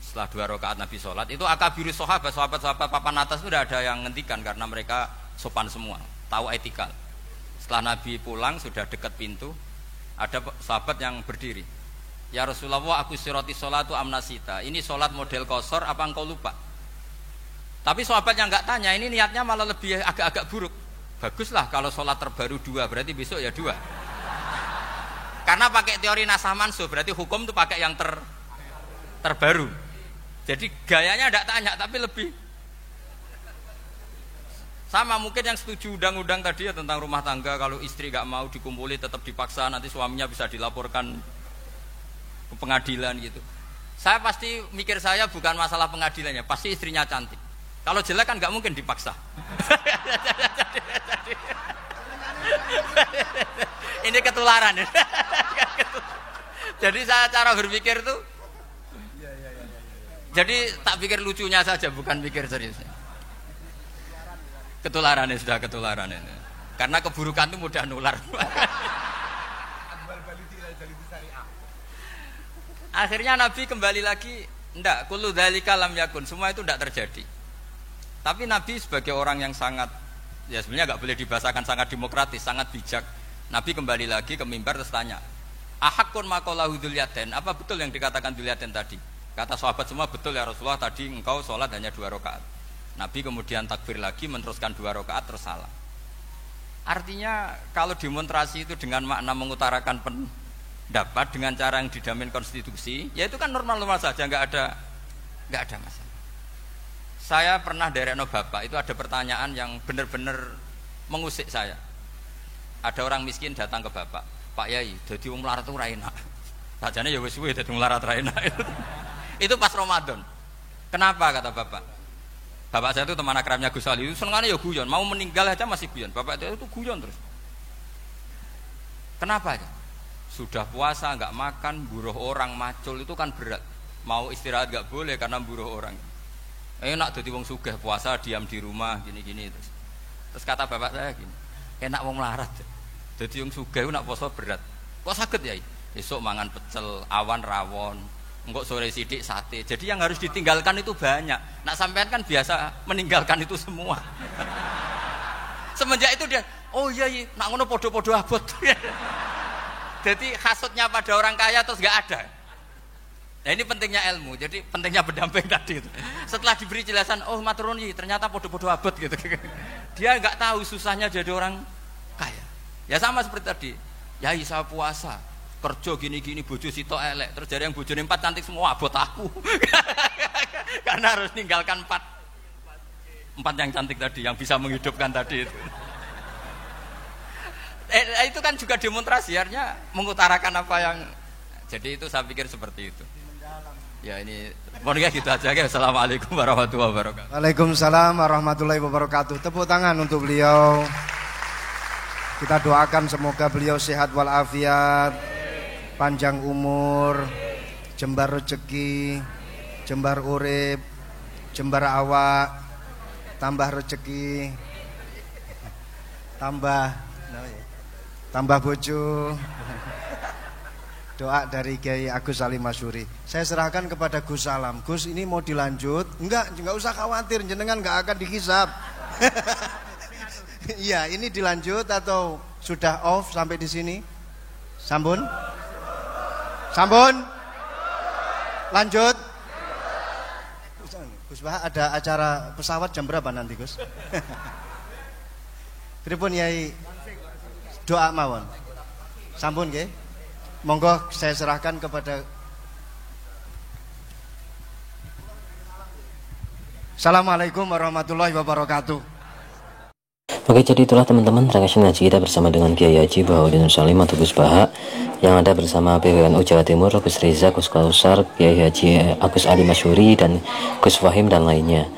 Setelah 2 rakaat Nabi sholat, itu akabirus sahabat, sahabat papan atas itu sudah ada yang ngentikan karena mereka sopan semua, tahu etika. Setelah Nabi pulang sudah dekat pintu, ada sahabat yang berdiri. Ya Rasulullah, aku siroti sholatu amnasita. Ini sholat model kosor, apa engkau lupa? Tapi sahabat yang nggak tanya, ini niatnya malah lebih agak-agak buruk. Baguslah kalau sholat terbaru 2, berarti besok ya 2. Karena pakai teori nasah mansuh, berarti hukum itu pakai yang terbaru. Jadi gayanya nggak tanya, tapi lebih sama. Mungkin yang setuju undang-undang tadi ya tentang rumah tangga, kalau istri nggak mau dikumpuli tetap dipaksa, nanti suaminya bisa dilaporkan ke pengadilan gitu. Saya pasti mikir, saya bukan masalah pengadilannya, pasti istrinya cantik. Kalau jelek kan nggak mungkin dipaksa. Ini ketularan. Jadi saya cara berpikir tuh, jadi tak pikir lucunya saja, bukan pikir seriusnya. Ketularan sudah ketularan ini. Karena keburukan itu mudah nular. Akhirnya Nabi kembali lagi, enggak, kullu dzalika lam yakun, semua itu enggak terjadi. Tapi Nabi sebagai orang yang sangat, ya sebenarnya enggak boleh dibahasakan sangat demokratis, sangat bijak. Nabi kembali lagi ke mimbar terus tanya, ahakun maqalahu dzulyaten, apa betul yang dikatakan dzulyaten tadi? Kata sahabat semua, betul ya Rasulullah, tadi engkau sholat hanya 2 rakaat. Nabi kemudian takbir lagi, meneruskan 2 rakaat terus salam. Artinya kalau demonstrasi itu dengan makna mengutarakan dapat dengan cara yang dijamin konstitusi, ya itu kan normal-normal saja, nggak ada masalah. Saya pernah derekno bapak, itu ada pertanyaan yang benar-benar mengusik saya. Ada orang miskin datang ke bapak, Pak Yai, jadi wong melarat itu ra enak. Sajane ya wis suwe dadi melarat ra enak. Itu pas Ramadan. Kenapa kata bapak? Bapak saya itu teman akrabnya Gus Ali, senengane ya guyon, mau meninggal aja masih guyon. Bapak itu guyon terus. Kenapa ya? Sudah puasa nggak makan, buruh orang, macul itu kan berat. Mau istirahat nggak boleh karena buruh orang. Enak jadi wong sugih puasa diam di rumah gini-gini terus kata bapak saya gini, enak wong melarat. Jadi wong sugih nak puasa berat. Kok sakit ya? Esok mangan pecel, awan rawon, engkok sore sidik sate. Jadi yang harus ditinggalkan itu banyak. Nak sampean kan biasa meninggalkan itu semua. Semenjak itu dia, oh iya, nak ngono podo-podo abot. Jadi hasutnya pada orang kaya terus nggak ada. Nah ini pentingnya ilmu. Jadi pentingnya berdamping tadi itu. Setelah diberi jelasan, oh maturuni ternyata podo-podo abot gitu. Dia nggak tahu susahnya jadi orang kaya. Ya sama seperti tadi. Ya saya puasa, kerja gini-gini, bojo sitok elek. Terus dari yang bojone 4 cantik semua, abot aku. Karena harus ninggalkan 4 yang cantik tadi, yang bisa menghidupkan tadi itu. Itu kan juga demonstrasi, artinya mengutarakan apa yang, jadi itu saya pikir seperti itu. Ya ini pokoknya gitu aja. Assalamualaikum warahmatullahi wabarakatuh. Waalaikumsalam warahmatullahi wabarakatuh. Tepuk tangan untuk beliau. Kita doakan semoga beliau sehat walafiat, panjang umur, jembar rezeki, jembar urip, jembar awak, tambah rezeki, tambah bojo. Doa dari Kiai Agus Salim Masyuri. Saya serahkan kepada Gus Salam. Gus, ini mau dilanjut? Enggak usah khawatir, jenengan enggak akan dihisab. Iya, ini dilanjut atau sudah off sampai di sini? Sambun? Lanjut? Gus Bah, ada acara pesawat jam berapa nanti, Gus? Pripun Yai? Doa mawon. Sampun nggih. Monggo saya serahkan kepada. Assalamualaikum warahmatullahi wabarakatuh. Oke, jadi itulah teman-teman rangkaian ngaji kita bersama dengan Kiai Haji Bahaudin Salim atau Gus Baha, yang ada bersama PWNU Jawa Timur, Gus Riza, Gus Kausar, Kiai Haji Agus Ali Masyuri, dan Gus Fahim dan lainnya.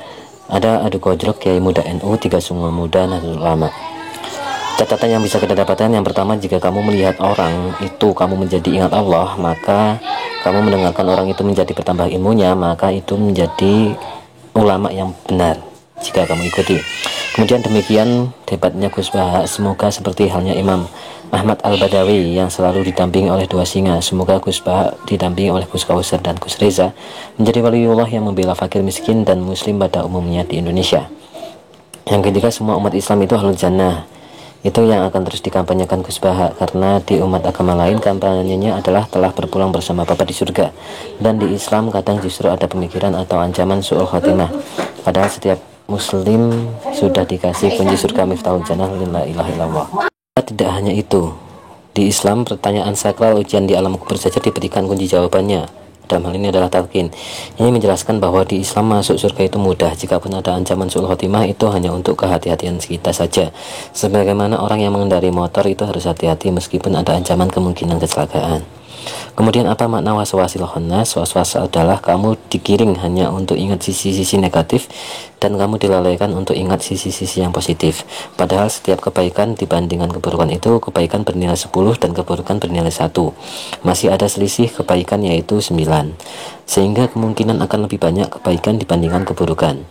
Ada Adu Kojrok Kiai Muda NU, 3 Sungai Muda Nahdlatul Ulama. Catatan yang bisa kita dapatkan, yang pertama, jika kamu melihat orang itu kamu menjadi ingat Allah, maka kamu mendengarkan orang itu menjadi bertambah ilmunya, maka itu menjadi ulama yang benar. jika kamu ikuti. Kemudian demikian debatnya Gus Baha. Semoga seperti halnya Imam Ahmad Al-Badawi yang selalu didampingi oleh dua singa. Semoga Gus Baha didampingi oleh Gus Kausar dan Gus Reza menjadi waliullah yang membela fakir miskin dan muslim pada umumnya di Indonesia. Yang ketiga, semua umat Islam itu ahlul jannah. Itu yang akan terus dikampanyekan Gus Baha, karena di umat agama lain kampanyenya adalah telah berpulang bersama Bapa di surga, dan di Islam kadang justru ada pemikiran atau ancaman su'ul khotimah, padahal setiap muslim sudah dikasih kunci surga miftahul jannah la ilaha illallah. Tidak hanya itu, di Islam pertanyaan sakral ujian di alam kubur saja diberikan kunci jawabannya. Dalam hal ini adalah talqin. Ini menjelaskan bahwa di Islam masuk surga itu mudah. Jikapun ada ancaman su'ul khotimah, itu hanya untuk kehati-hatian kita saja. Sebagaimana orang yang mengendari motor itu harus hati-hati meskipun ada ancaman kemungkinan kecelakaan. Kemudian apa makna waswasil khannas? Waswas adalah kamu digiring hanya untuk ingat sisi-sisi negatif dan kamu dilalaikan untuk ingat sisi-sisi yang positif. Padahal setiap kebaikan dibandingkan keburukan itu, kebaikan bernilai 10 dan keburukan bernilai 1. Masih ada selisih kebaikan yaitu 9. Sehingga kemungkinan akan lebih banyak kebaikan dibandingkan keburukan.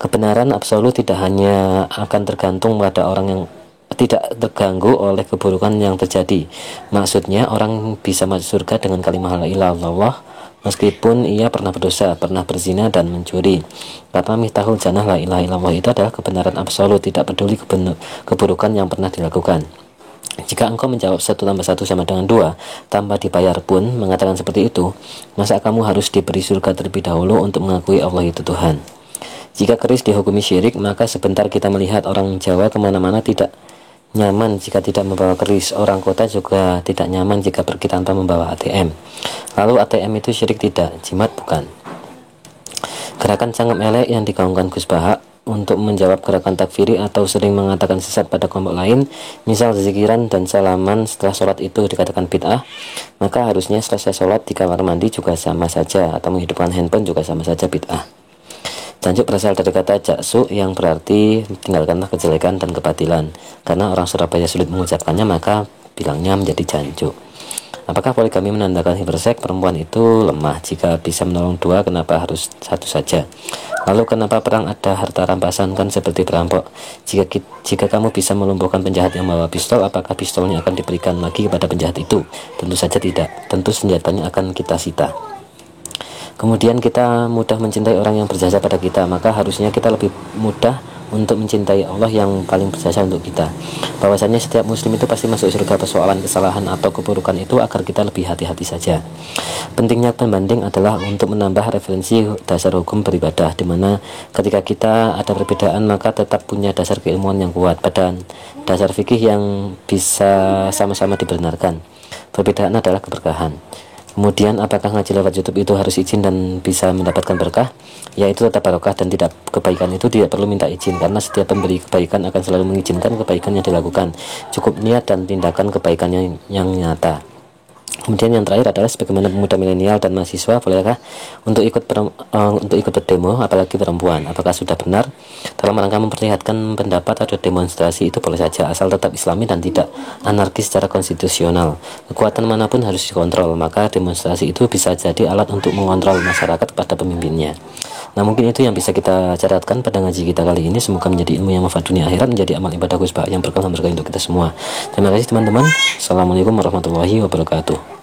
Kebenaran absolut tidak hanya akan tergantung pada orang yang tidak terganggu oleh keburukan yang terjadi. Maksudnya orang bisa masuk surga dengan kalimat la ilaha illallah meskipun ia pernah berdosa, pernah berzina dan mencuri. Kata miftahul jannah la ilaha illallah itu adalah kebenaran absolut, tidak peduli keburukan yang pernah dilakukan. Jika engkau menjawab 1 tambah 1 sama dengan 2 tanpa dibayar pun mengatakan seperti itu, masa kamu harus diberi surga terlebih dahulu untuk mengakui Allah itu Tuhan? Jika keris dihukumi syirik, maka sebentar kita melihat orang Jawa kemana-mana tidak nyaman jika tidak membawa keris. Orang kota juga tidak nyaman jika pergi tanpa membawa ATM. Lalu ATM itu syirik tidak? Jimat bukan? Gerakan cangkem elek yang digaungkan Gus Baha untuk menjawab gerakan takfiri atau sering mengatakan sesat pada kelompok lain, misal zikiran dan salaman setelah sholat itu dikatakan bid'ah, maka harusnya selesai sholat di kamar mandi juga sama saja, atau menghidupkan handphone juga sama saja bid'ah. Janjuk berasal dari kata jaksu yang berarti tinggalkanlah kejelekan dan kebatilan. Karena orang Surabaya sulit mengucapkannya, maka bilangnya menjadi janjuk. Apakah poligami menandakan hiperseks? Perempuan itu lemah. Jika bisa menolong 2, kenapa harus 1 saja? Lalu kenapa perang ada harta rampasan, kan seperti perampok? Jika kamu bisa melumpuhkan penjahat yang membawa pistol, apakah pistolnya akan diberikan lagi kepada penjahat itu? Tentu saja tidak. Tentu senjatanya akan kita sita. Kemudian kita mudah mencintai orang yang berjasa pada kita, maka harusnya kita lebih mudah untuk mencintai Allah yang paling berjasa untuk kita. Bahwasanya setiap muslim itu pasti masuk surga. Persoalan kesalahan atau keburukan itu agar kita lebih hati-hati saja. Pentingnya pembanding adalah untuk menambah referensi dasar hukum beribadah, di mana ketika kita ada perbedaan maka tetap punya dasar keilmuan yang kuat, pada dasar fikih yang bisa sama-sama dibenarkan. Perbedaan adalah keberkahan. Kemudian apakah ngaji lewat YouTube itu harus izin dan bisa mendapatkan berkah? Ya, itu tetap barokah dan tidak, kebaikan itu tidak perlu minta izin, karena setiap pemberi kebaikan akan selalu mengizinkan kebaikan yang dilakukan. Cukup niat dan tindakan kebaikan yang nyata. Kemudian yang terakhir adalah sebagaimana pemuda milenial dan mahasiswa, bolehkah untuk ikut berdemo, apalagi perempuan? Apakah sudah benar? Dalam rangka memperlihatkan pendapat atau demonstrasi itu boleh saja, asal tetap islami dan tidak anarkis secara konstitusional. Kekuatan manapun harus dikontrol, maka demonstrasi itu bisa jadi alat untuk mengontrol masyarakat pada pemimpinnya. Nah, mungkin itu yang bisa kita catatkan pada ngaji kita kali ini. Semoga menjadi ilmu yang manfaat dunia akhirat, menjadi amal ibadah Gus Baha yang berkah dan berkah untuk kita semua. Terima kasih teman-teman. Assalamualaikum warahmatullahi wabarakatuh.